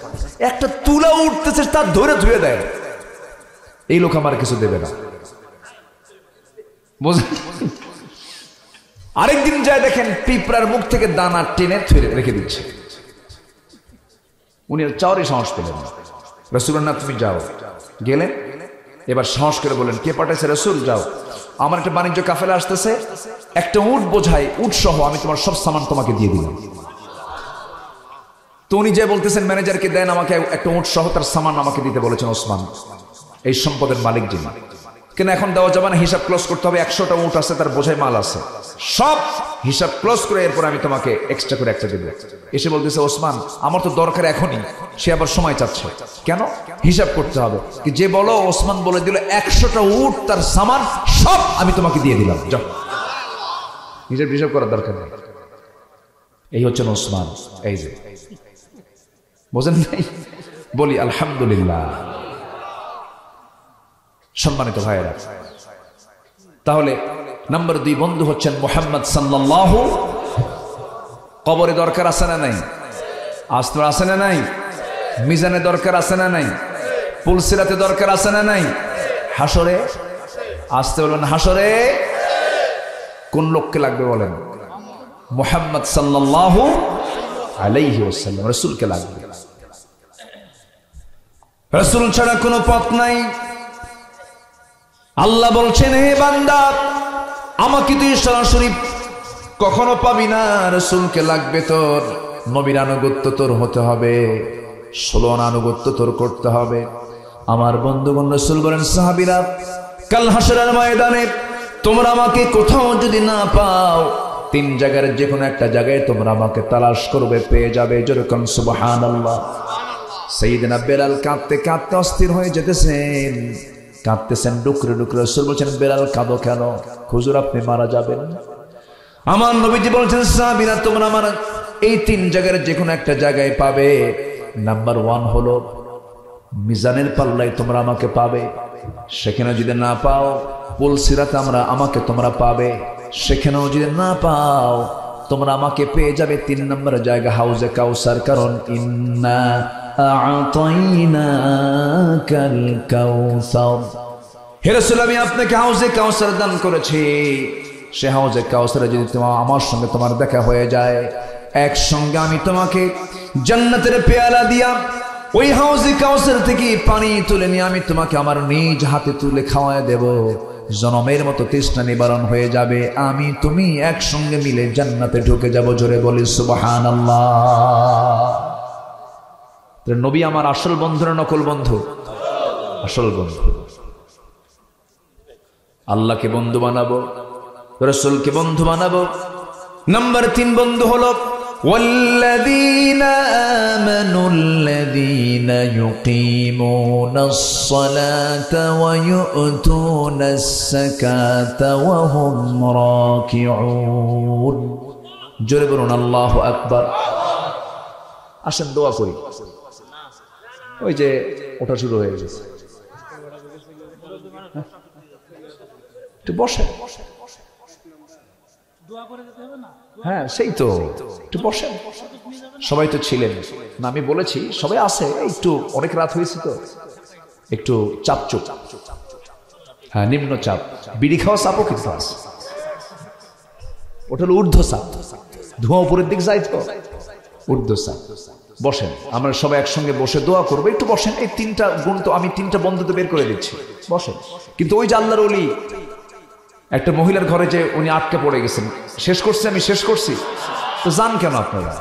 একটা তুলা উঠতেছে তার ধরে ধুয়ে দেয়, এই লোক আমার কিছু দেবে না। আরেকদিন যায় দেখেন পিঁপড়ার মুখ থেকে দানা টেনে থুয়ে রেখে দিচ্ছে। উনি চাওয়ারই সাহস পেলেন না। রাসূল না তুমি যাও। গেলেন, এবার সাহস করে বলেন, কে পাঠাইছে? রাসূল যাও, আমার একটা বাণিজ্য কাফেলা আসতেছে, একটা উট বোঝাই, উট সহ আমি তোমার সব সামান তোমাকে দিয়ে দিলাম। তো উনি যে বলতেছেন ম্যানেজারকে দেন আমাকে একটা উট সহ তার সামান আমাকে দিতে বলেছেন ওসমান, এই সম্পদের মালিক যিনি। কেন এখন দেওয়া যাবে না, হিসাব ক্লোজ করতে হবে। 100টা উট আছে, তার বোঝাই মাল আছে, সব হিসাব ক্লোজ করে এরপর আমি তোমাকে এক্সট্রা করে একটা দেব। এসে বলতেছে, ওসমান আমার তো দরকার এখনই। সে আবার সময় চাচ্ছে, কেন? হিসাব করতে হবে। কি যে বলো, ওসমান বলে দিল 100টা উট তার সামান সব আমি তোমাকে দিয়ে দিলাম, যাও। হিসাব করার দরকার নেই। এই হচ্ছেন ওসমান। এই যে বোঝেন নাই? বলি আলহামদুলিল্লাহ। সম্মানিত ভাইয়েরা, তাহলে নাম্বার 2 বন্ধু হচ্ছেন মুহাম্মদ সাল্লাল্লাহু। কবরে দরকার আছে না নাই? আসতে আছে না নাই? মিজানে দরকার আছে না নাই? পুলসিরাতে দরকার আছে না নাই? হাসরে আসতে বলবেন, হাসরে কোন লোককে লাগবে বলেন? মুহাম্মদ সাল্লাল্লাহু আলাইহি ওয়াসাল্লাম, রাসূলকে লাগবে। রাসূল ছাড়া কোনো পথ নাই। আল্লাহ বলছেন, হে বান্দা আমাকে তুই সরাসরি কখনো পাবি না, রাসূলকে লাগবে তোর। নবীর আনুগত্য তোর হতে হবে, 16 আনুগত্য তোর করতে হবে। আমার বন্ধুগণ, রাসূল বলেন, সাহাবীরা কাল হাসরের ময়দানে তোমরা আমাকে কোথাও যদি না পাও, 3 জায়গার যে কোনো একটা জায়গায় তোমরা আমাকে তালাশ করবে, পেয়ে যাবে। যেরকম সুবহানাল্লাহ। সাইয়েদনা বেলাল কাঁদতে কাঁদতে অস্থির হয়ে যেতেছেন, কাঁদতেছেন ডুকরে ডুকরে। রাসূল বলছেন, বেলাল কাঁদো কেন? হুজুর আপনি মারা যাবেন। আমার নবীজি বলছেন, সাহাবীরা তোমরা আমার এই 3 জায়গার যে কোনো একটা জায়গায় পাবে। নাম্বার 1 হলো মিজানের পাল্লায় তোমরা আমাকে পাবে, সেখানে যদি না পাও পুলসিরাতে আমাকে তোমরা পাবে, সেখানেও যদি না পাও তোমরা আমাকে পেয়ে যাবে 3 নম্বর জায়গা হাউজে কাউসার। কারণ ইন্না আ'তাইনাকাল কাউসার, হে রাসূল আমি আপনাকে হাউজে কাউসার দান করেছি। সে হাউজে কাউসারে যদি আমার সঙ্গে তোমার দেখা হয়ে যায়, একসঙ্গে আমি তোমাকে জান্নাতের পেয়ালা দিয়া ওই হাউজে কাউসার থেকে পানি তুলে নিয়ে আমি তোমাকে আমার নিজ হাতে তুলে খাওয়ায় দেব। জনমের মতো তৃষ্ণা নিবারণ হয়ে যাবে, আমি তুমি একসঙ্গে মিলে জান্নাতে ঢুকে যাব। জোরে বলি সুবহানাল্লাহ। নবী আমার আসল বন্ধু না নকল বন্ধু? আসল বন্ধু। আল্লাহকে বন্ধু বানাবো, রাসূলকে বন্ধু বানাবো। নাম্বার 3 বন্ধু হলো والذين آمنوا الذين يقيمون الصلاة ويؤتون الزكاة وهم راكعون। জোরে বলুন আল্লাহু আকবার। আসেন দোয়া করি। ওই যে ওটা শুরু হয়ে গেছে, একটু বসেন। হ্যাঁ সেই তো, একটু বসেন। সবাই তো ছিলেন না, আমি বলেছি সবাই আছে, একটু অনেক রাত হয়েছে তো একটু চাপচুপ। হ্যাঁ নিম্ন চাপ, বিড়ি খাওয়া চাপও কিন্তু আছে, ওটা হলো ঊর্ধ্ব চাপ, ধোঁয়া উপরের দিক যায় তো ঊর্ধ্ব চাপ। বসেন, আমরা সবাই একসঙ্গে বসে দোয়া করবো, একটু বসেন। এই তিনটা গুণ তো আমি তিনটা বন্ধু তো বের করে দিচ্ছি, বসেন। কিন্তু ওই যে আল্লাহর ওলি একটা মহিলার ঘরে যে উনি আটকে পড়ে গেছেন, শেষ করছি আমি, শেষ করছি তো যান কেন আপনারা,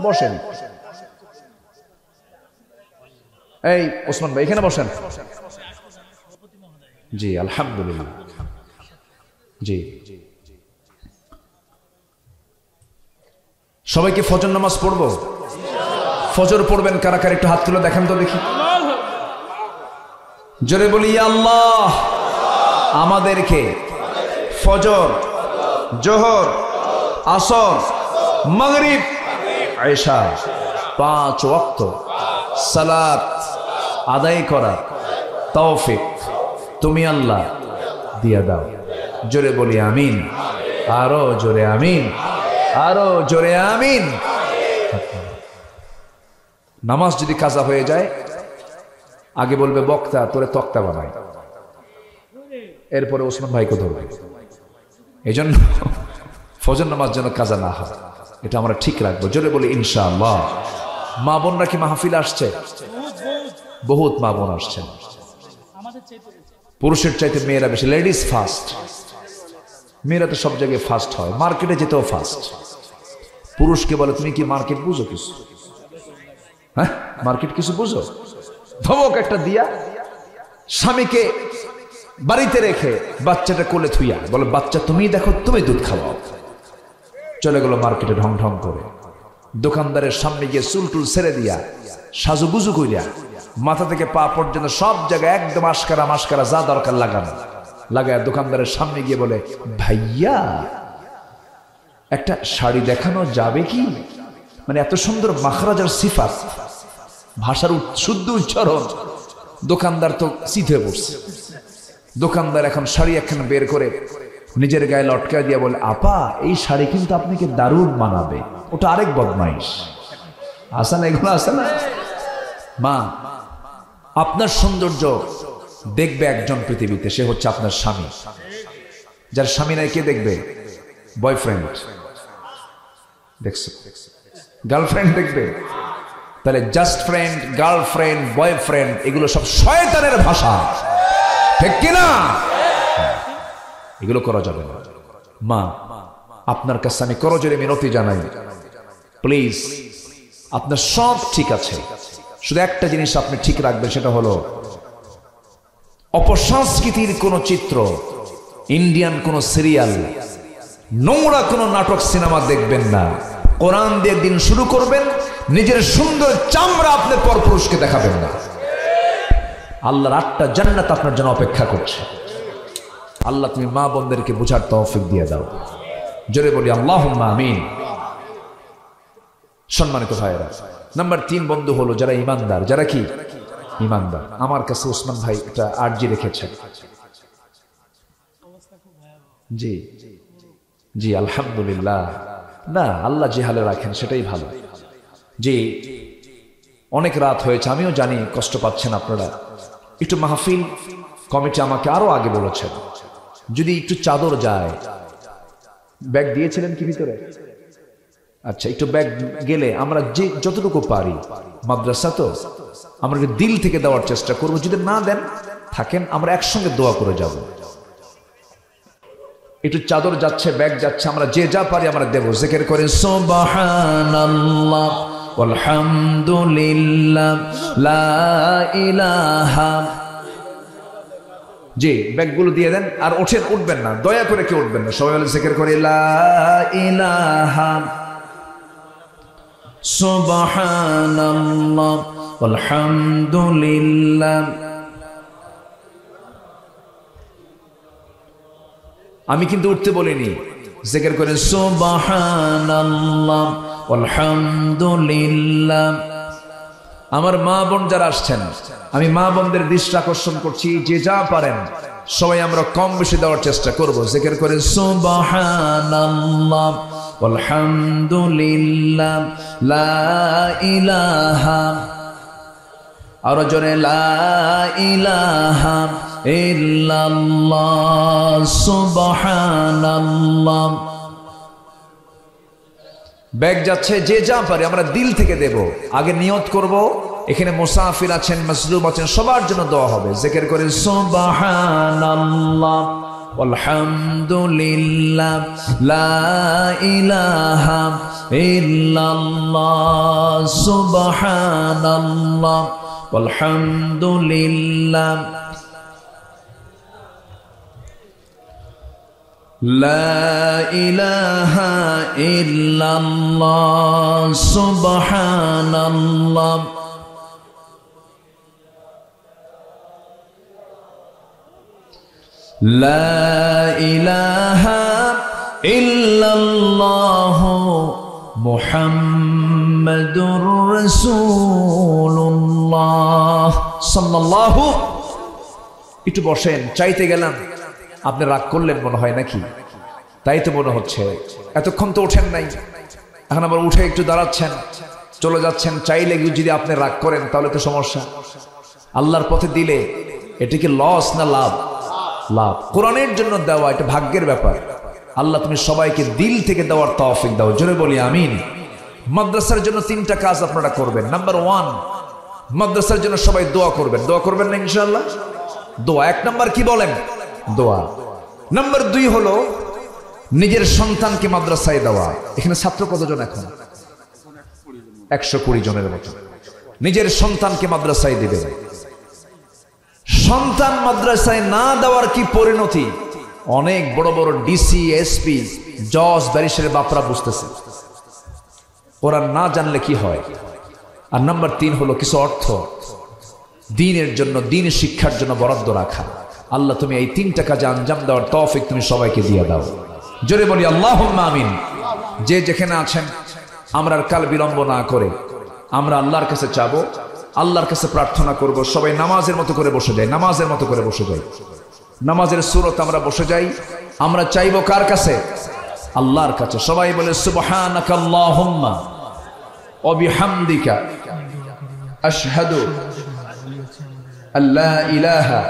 বসেন। এই ওসমান ভাই এখানে বসেন। জি আলহামদুলিল্লাহ। জি সবাইকে ফজর নামাজ পড়বো? ফজর পড়বেন কারা কারা একটু হাত তুলে দেখান তো দেখি। জোরে বলি ইয়া আল্লাহ আমাদেরকে ফজর, জোহর, আসর, মাগরিব, ইশা 5 ওয়াক্ত সালাত আদায় করার তৌফিক তুমি আল্লাহ দিয়া দাও। জোরে বলি আমিন, আরো জোরে আমিন, আরো জোরে আমিন। নামাজ যদি কাজা হয়ে যায় আগে বলবে বক্তা তোরে তক্তা বানাই, এরপরে ওসমান ভাইকে ধরবে। এই জন্য ফজর নামাজ যেন কাজা না হয়, এটা আমরা ঠিক রাখবো। জোরে বলি ইনশাআল্লাহ। মা বোনরা কি মাহফিলে আসছে? বহুত মা বোন আসছেন, পুরুষের চাইতে মেয়েরা বেশি, লেডিস ফার্স্ট। মেয়েরা তো সব জায়গায় ফার্স্ট হয়, মার্কেটে যেতেও ফার্স্ট। পুরুষকে বলে তুমি কি মার্কেট বুঝো কিছু? হ্যাঁ মার্কেট কিছু বুঝো? ধমক একটা দিয়া স্বামীকে বাড়িতে রেখে বাচ্চাটা কোলে থুইয়া বলে বাচ্চা তুমি দেখো, তুমি দুধ খাওয়াও। চলে গেল মার্কেটে ঢং ঢং করে, দোকানদারের সামনে গিয়ে চুল টুল ছেড়ে দিয়া সাজুগুজু কইরা মাথা থেকে পা পর্যন্ত সব জায়গায় একদম আশকারা মাস্কারা যা দরকার লাগানো, লাগায় দোকানদারের সামনে গিয়ে বলে ভাইয়া একটা শাড়ি দেখানো যাবে কি? মানে এত সুন্দর মাখরাজার সিফাত, ভাষার শুদ্ধ উচ্চারণ। দোকানদার তো চিত হয়ে পড়ছে। দোকানদার এখন শাড়ি একখানা বের করে নিজের গায়ে লটকা দিয়ে বলে আপা এই শাড়ি কিন্তু আপনাকে দারুণ মানাবে। ওটা আরেক বদমাইশ, আসে না এগুলো, আসে না? মা আপনার সৌন্দর্য দেখবে একজন পৃথিবীতে, সে হচ্ছে আপনার স্বামী। যার স্বামী নাই কে দেখবে? বয়ফ্রেন্ড দেখছো, গার্লফ্রেন্ড দেখবে। তাহলে জাস্ট ফ্রেন্ড, গার্লফ্রেন্ড, বয়ফ্রেন্ড এগুলো সব শয়তানের ভাষা, ঠিক কিনা? এগুলো করা যাবে না। মা আপনার কাছে আমি করজোরে মিনতি জানাই, প্লিজ আপনার সব ঠিক আছে, শুধু একটা জিনিস আপনি ঠিক রাখবেন, সেটা হলো অপসংস্কৃতির কোন চিত্র, ইন্ডিয়ান কোন সিরিয়াল, নোংরা কোন নাটক সিনেমা দেখবেন না। কোরআন দিয়ে দিন শুরু করবেন, নিজের সুন্দর চামড়া আপনার পরপুরুষকে দেখাবেন না। আল্লাহর 8টা জান্নাত আপনার জন্য অপেক্ষা করছে। আল্লাহ তুমি মা বোনদেরকে বুঝার তৌফিক দিয়ে দাও। জোরে বলি আল্লাহুম্মা আমিন। সম্মানিত ভাইয়েরা, নাম্বার 3 বন্ধু হলো যারা ইমানদার। যারা কি ইমানদার? আমার কাছে ওসমান ভাই একটা আরজি রেখেছেন। জি জি আলহামদুলিল্লাহ। না আল্লাহ যে হালে রাখেন সেটাই ভালো। জি অনেক রাত হয়েছে, আমিও জানি কষ্ট পাচ্ছেন আপনারা। একটু মাহফিল কমিটি আমাকে আরো আগে বলেছেন যদি একটু চাদর যায়। ব্যাগ দিয়েছিলেন কি ভিতরে? আচ্ছা একটু ব্যাগ গেলে আমরা যে যতটুকু পারি, মাদ্রাসা তো আমরা দিল থেকে দেওয়ার চেষ্টা করব। যদি না দেন থাকেন, আমরা একসঙ্গে দোয়া করে যাব। একটু চাদর যাচ্ছে, ব্যাগ যাচ্ছে, আমরা যে যা পারি আমরা দেব। জিকির করে সুবহানাল্লাহ আলহামদুলিল্লাহ লা ইলাহা। জি ব্যাগগুলো দিয়ে দেন। আর ওঠেন, উঠবেন না, দয়া করে কেউ উঠবেন না। সবাই বলে জিকির করে লা ইলাহা সুবহানাল্লাহ আলহামদুলিল্লাহ। আমি কিন্তু উঠতে বলিনি, জিকির করে সুবহানাল্লাহ আলহামদুলিল্লাহ। আমার মা বোন যারা আসছেন, আমি মা বোনদের দৃষ্টি আকর্ষণ করছি, যে যা পারেন সবাই আমরা কম বেশি দেওয়ার চেষ্টা করব। জিকির করে সুবহানাল্লাহ আলহামদুলিল্লাহ লা ইলাহা, আর জোরে লা ইলাহা ইল্লাল্লাহ সুবহানাল্লাহ। ব্যাগ যাচ্ছে, যে যা পারে আমরা দিল থেকে দেব। আগে নিয়ত করব, এখানে মুসাফির আছেন, মাজলুম আছেন, সবার জন্য দোয়া হবে। জিকির করে সুবহানাল্লাহ আলহামদুলিল্লাহ লা ইলাহা ইল্লাল্লাহ সুবহানাল্লাহ আলহামদুলিল্লাহ লা ইলাহা ইল্লাল্লাহ সুবহানাল্লাহ লা ইলাহা ইল্লাল্লাহ মুহাম্মাদুর রাসূলুল্লাহ সাল্লাল্লাহু। একটু বসেন, চাইতে গেলাম, আপনি রাগ করলেন মনে হয় নাকি? তাই তো মনে হচ্ছে, এতক্ষণ তো ওঠেন নাই, এখন আবার উঠে একটু দাঁড়াচ্ছেন, চলে যাচ্ছেন। চাইলে যদি আপনি রাগ করেন তাহলে তো সমস্যা। আল্লাহর পথে দিলে এটা কি লস না লাভ? লাভ। কোরআনের জন্য দেওয়া এটা ভাগ্যের ব্যাপার। আল্লাহ তুমি সবাইকে দিল থেকে দেওয়ার তৌফিক দাও, জোরে বলি আমিন। মাদ্রাসার জন্য 3টা কাজ আপনারা করবেন। নাম্বার 1, মাদ্রাসার জন্য সবাই দোয়া করবেন। দোয়া করবেন না ইনশাআল্লাহ? দোয়া 1 নাম্বার কি বলেন? দোয়া। নাম্বার 2 হলো নিজের সন্তানকে মাদ্রাসায় দেওয়া। এখানে ছাত্র কতজন এখন? 120 জনের মতো। নিজের সন্তানকে মাদ্রাসায় দিবেন। সন্তান মাদ্রাসায় না দেওয়ার কি পরিণতি? অনেক বড় বড় ডিসি, এসপি, জজ, ব্যারিস্টারের বাপরা বুঝতেছে ওরা না জানলে কি হয়। আর নাম্বার 3 হলো কিছু অর্থ দ্বীনের জন্য, দ্বীন শিক্ষার জন্য বরাদ্দ রাখা। আল্লাহ তুমি এই 3টা কাজে আঞ্জাম দেওয়ার তৌফিক তুমি সবাইকে দিয়ে দাও, জোরে বলি আল্লাহুম্মা আমিন। যে যেখানে আছেন আমরা আর কাল বিলম্ব না করে আমরা আল্লাহর কাছে চাবো, আল্লাহর কাছে প্রার্থনা করব। সবাই নামাজের মতো করে বসে যাই, নামাজের মতো করে বসে যাই, নামাজের সূরত আমরা বসে যাই। আমরা চাইবো কার কাছে? আল্লাহর কাছে। সবাই বলে সুবহানাকা আল্লাহুম্মা ওয়া বিহামদিকা আশহাদু আল্লা ইলাহা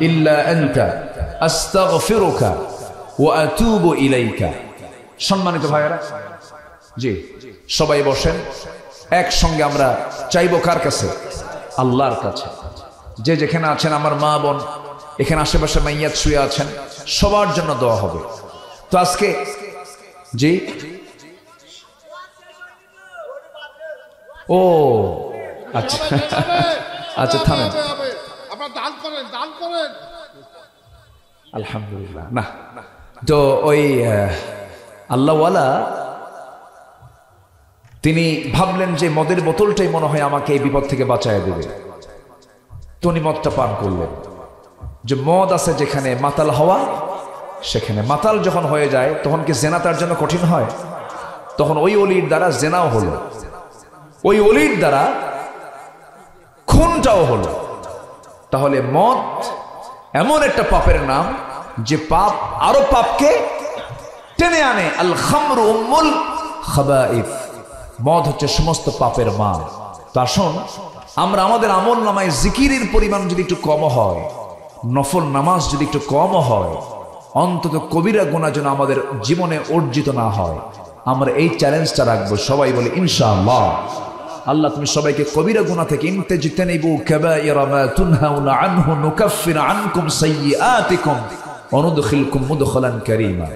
ইল্লা আনতা আস্তাগফিরুকা ওয়া আতুবু ইলাইকা। সম্মানিত ভাইয়েরা, জি সবাই বসেন, একসঙ্গে আমরা চাইবো কার কাছে? আল্লাহর কাছে। যে যেখানে আছেন আমার মা বোন, এখানে আশেপাশে মাইয়াত শুয়ে আছেন, সবার জন্য দোয়া হবে। তো আজকে জি ও আচ্ছা আচ্ছা থামেন, আলহামদুলিল্লাহ। না তো ওই আল্লাহওয়ালা তিনি ভাবলেন যে মদের বোতলটাই মনে হয় আমাকে এই বিপদ থেকে বাঁচায় দেবে, তো উনি মদটা পান করলেন। যে মদ আছে যেখানে মাতাল হওয়া, সেখানে মাতাল যখন হয়ে যায় তখন কি জেনা তার জন্য কঠিন হয়? তখন ওই অলির দ্বারা জেনাও হলো, ওই অলির দ্বারা খুনটাও হলো। তাহলে মদ এমন একটা পাপের নাম যে পাপ আরো পাপকে টেনে আনে। আল খামরু উম্মুল খাবাইথ, মদ হচ্ছে সমস্ত পাপের মা। তো আসুন আমরা আমাদের আমল নামায় জিকিরের পরিমাণ যদি একটু কম হয়, নফল নামাজ যদি একটু কম হয়, অন্তত কবিরা গুনাহ যেন আমাদের জীবনে অর্জিত না হয়, আমরা এই চ্যালেঞ্জটা রাখবো। সবাই বলে ইনশাআল্লাহ। আল্লাহ তুমি সবাইকে কবিরা গুনাহ থেকে ইনতাজতানিবু কাবাইরা মা তুনহাউনা আনহু নুকাফির আনকুম সাইয়্যাতিকুম ওয়া নুদখিলকুম মুদখালান কারীমা।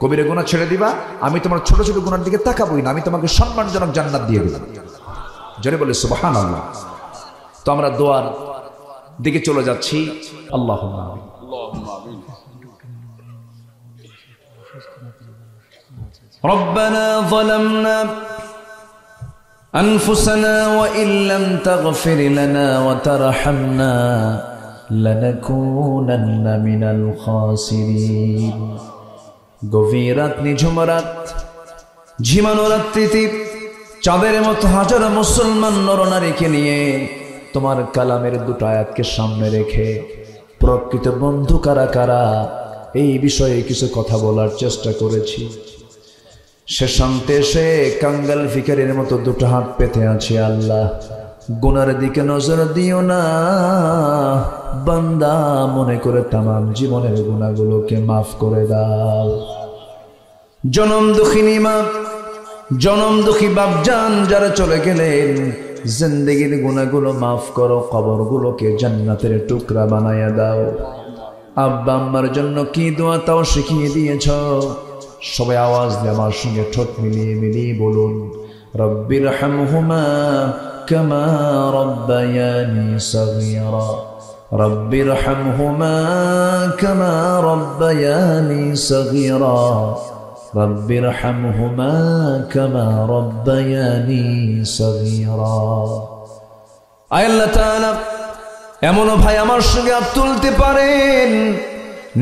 কবিরা গুনাহ ছেড়ে দিবা, আমি তোমার ছোট ছোট গুনার দিকে তাকাবই না, আমি তোমাকে সম্মানজনক জান্নাত দিয়ে দেব। জোরে বলে সুবহানাল্লাহ। তো আমরা দোয়ার দিকে চলে যাচ্ছি। আল্লাহুম্মা আমিন। ربنا ظلمنا أنفسنا وإن لم تغفر لنا وترحمنا لنكونن من الخاسرين। গভীর রাত, নিঝুম রাত, ঝিমানো রাত্রিতে চাঁদের মতো হাজার মুসলমান নরনারীকে নিয়ে তোমার কালামের দুটো আয়াতকে সামনে রেখে প্রকৃত বন্ধু কারা কারা এই বিষয়ে কিছু কথা বলার চেষ্টা করেছি। শেষান্তে এসে কাঙ্গাল ভিখারির মতো দুটো হাত পেতে আছে। আল্লাহ, গুনার দিকে নজর দিও না, বান্দা মনে করে তামাম জীবনের গুনাহগুলোকে মাফ করে দাও। জনম দুঃখিনী মা, জনম দুঃখী বাপজান যারা চলে গেলেন, জিন্দেগির গুনাহগুলো মাফ করো, কবরগুলোকে জান্নাতের টুকরা বানায়া দাও। আব্বা আম্মার জন্য কি দোয়া তাও শিখিয়ে দিয়েছ। সবাই আওয়াজ দিয়ে আমার সঙ্গে ঠোঁট মিলিয়ে মিলিয়ে বলুন, রব্বির হামহুমা কামা রব্বায়ানি সগীরা, রব্বির হামহুমা কামা রব্বায়ানি সগীরা, রব্বির হামহুমা কামা রব্বায়ানি সগীরা। আয় আল্লাহ তাআলা, এমনও ভাই আমার সঙ্গে হাত তুলতে পারেন,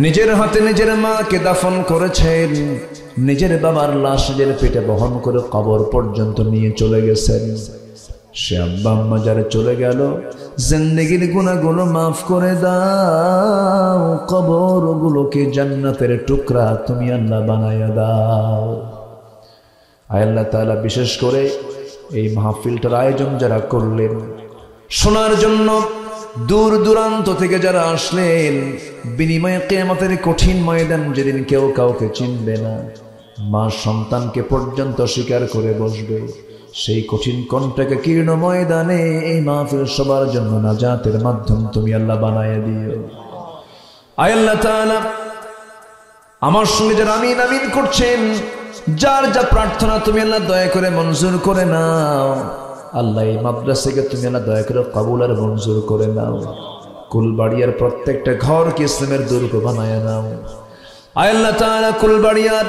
নিজের হাতে নিজের মাকে দাফন করেছেন, নিজের বাবার লাশ নিজের পেটে বহন করে কবর পর্যন্ত নিয়ে চলে গেছেন। সে আব্বা আম্মা যারা চলে গেল, জিন্দেগির গুনাহগুলো মাফ করে দাও, কবরগুলোকে জান্নাতের টুকরা তুমি আল্লাহ বানায়া দাও। আয় আল্লাহ তাআলা, বিশেষ করে এই মাহফিলটার আয়োজন যারা করলেন, শোনার জন্য দূর দূরান্ত থেকে যারা আসলেন, বিনিময়ে কিয়ামতের কঠিন ময়দান যেদিন কেউ কাউকে চিনবে না, মা সন্তানকে পর্যন্ত স্বীকার করে বসবে, সেই কঠিন কণ্ঠকে কীর্ণ ময়দানে এই মাহফিল সবার জন্য নাজাতের মাধ্যম তুমি আল্লাহ বানায়া দিও। আয় আল্লাহ তাআলা, আমার সঙ্গে যারা আমিন আমিন করছেন, যার যা প্রার্থনা তুমি আল্লাহ দয়া করে মঞ্জুর করে নাও। আল্লাহ, এই মাদ্রাসাকে তুমি আল্লাহ দয়া করে কবুল আর মঞ্জুর করে নাও। কুলবাড়িয়ার প্রত্যেকটা ঘরকে ইসলামের দুর্গ বানায়া নাও। আয় আল্লাহ তাআলা, কুলবাড়িয়ার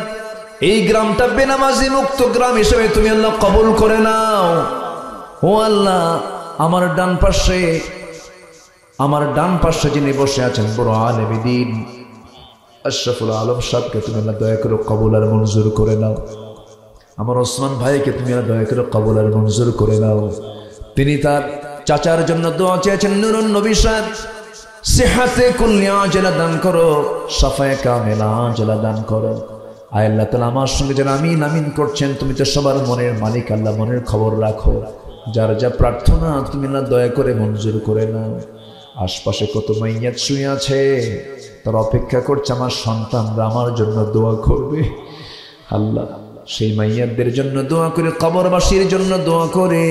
এই গ্রামটা বেনামাজি মুক্ত গ্রাম হিসেবে তুমি আল্লাহ কবুল করে নাও। ও আল্লাহ, আমার ডান পাশে যিনি বসে আছেন বড় আলেমে দ্বীন আশরাফুল আলম সাহেবকে তুমি আল্লাহ দয়া করে কবুল আর মঞ্জুর করে নাও। আমার ওসমান ভাইকে তুমি আল্লাহ দয়া করে কবুল আর মঞ্জুর করে নাও। তিনি তার চাচার জন্য দোয়া চেয়েছেন, নুরুন নবী সাহেব, সিহাতে কুল্লি আজলা দান করো, সাফায়ে কামেলা আজলা দান করো। আয় আল্লাহ তাআলা, আমার সঙ্গে যারা আমিন আমিন করছেন, তুমি তো সবার মনের মালিক আল্লাহ, মনের খবর রাখো। যার যা প্রার্থনা তুমি আল্লাহ দয়া করে মঞ্জুর করে নাও। আশপাশে কত মাইয়াত শুয়ে আছে, তার অপেক্ষা করছে আমার সন্তানরা আমার জন্য দোয়া করবে। আল্লাহ, সেই মাইয়াতদের জন্য দোয়া করে, কবরবাসীর জন্য দোয়া করে,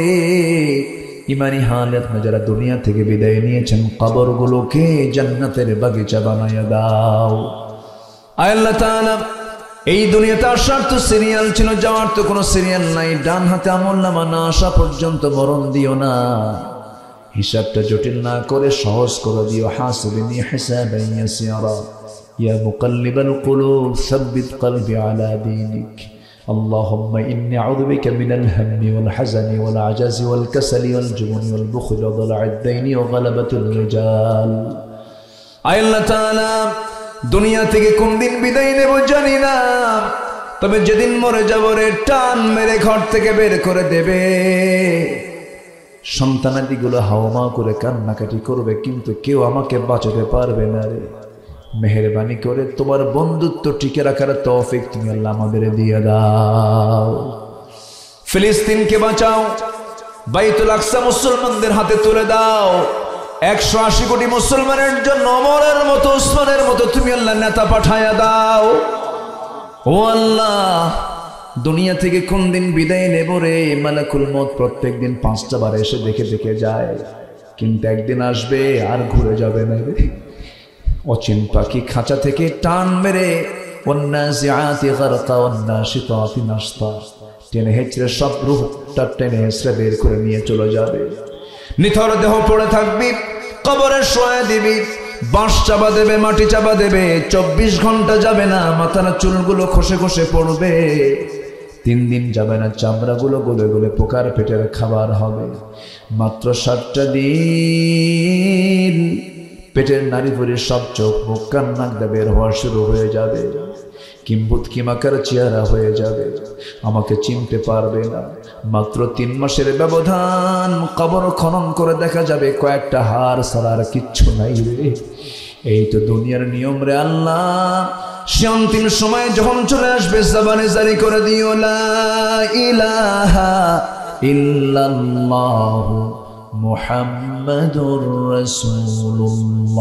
ইমানি হালত না যারা দুনিয়া থেকে বিদায় নিয়েছেন, কবরগুলোকে জান্নাতের বাগিচা বানায়া দাও। আয় আল্লাহ তাআলা, এই দুনিয়াতে আসার তো সিরিয়াল ছিল, যাওয়ার তো কোনো সিরিয়াল নাই। ডান হাতে আমলনামা না আসা পর্যন্ত মরণ দিও না, হিসাবটা জটিল না করে সহজ করে দিও। হাসিবিনি হিসাবান ইয়াসিরা, ইয়া মুকাল্লিবাল কুলুব সাব্বিত কলবি আলা দীনিক। اللهم إني أعوذ بك من الهم والحزن والعجز والكسل والجبن والبخل وضلع الدين وغلبة الرجال। আয় আল্লাহ তাআলা, দুনিয়া থেকে কোন দিন বিদায় নেব জানি না, তবে যেদিন মরে যাব রে, টান মেরে ঘর থেকে বের করে দেবে। সন্তানাদিগুলো হাওমা করে কান্নাকাটি করবে, কিন্তু কেউ আমাকে বাঁচাতে পারবে না রে। মেহেরবানি করে তোমার বন্ধুত্ব টিকে রাখার তৌফিক তুমি আল্লাহ আমাদের দিয়ে দাও। ফিলিস্তিনকে বাঁচাও, বাইতুল আকসা মুসলমানদের হাতে তুলে দাও। 180 কোটি মুসলমানের জন্য ওমরের মতো, উসমানের মতো তুমি আল্লাহ নেতা পাঠায়া দাও। ও আল্লাহ, দুনিয়া থেকে কোন দিন বিদায় নেব রে? মালাকুল মউত প্রত্যেক দিন 5টা বার এসে দেখে দেখে যায়, কিন্তু একদিন আসবে আর ঘুরে যাবে না রে। অচিন পাখি খাঁচা থেকে টান মেরে ওয়ান্নাজিআতি গারকা ওয়ান্নাশিতাতি নাশতা টেনে হেঁচড়ে সব রূহটা টেনে হেঁচড়ে বের করে নিয়ে চলে যাবে। নিথর দেহ পড়ে থাকবি, কবরে শোয়া দিবি, বাঁশ চাপা দেবে, মাটি চাপা দেবে, 24 ঘন্টা যাবে না মাথার চুলগুলো খসে খসে পড়বে। 3 দিন যাবে না চামড়াগুলো গলে গলে পোকার পেটের খাবার হবে। মাত্র 7টা দিন পেটের নারী ভরে সব চোখ মুখ কান নাক দিয়ে বের হওয়া শুরু হয়ে যাবে। কিম্বুত কিমাকার চেহারা হয়ে যাবে, আমাকে চিনতে পারবে না। মাত্র 3 মাসের ব্যবধান, কবর খনন করে দেখা যাবে কয়েকটা হাড় ছাড়া আর কিচ্ছু নাই রে। এই তো দুনিয়ার নিয়ম রে আল্লাহ। সে অন্তিম সময় যখন চলে আসবে জবানে জারি করে দিও লা ইলাহা ইল্লাল্লাহু মুহাম্মাদুর রাসূলুল্লাহ।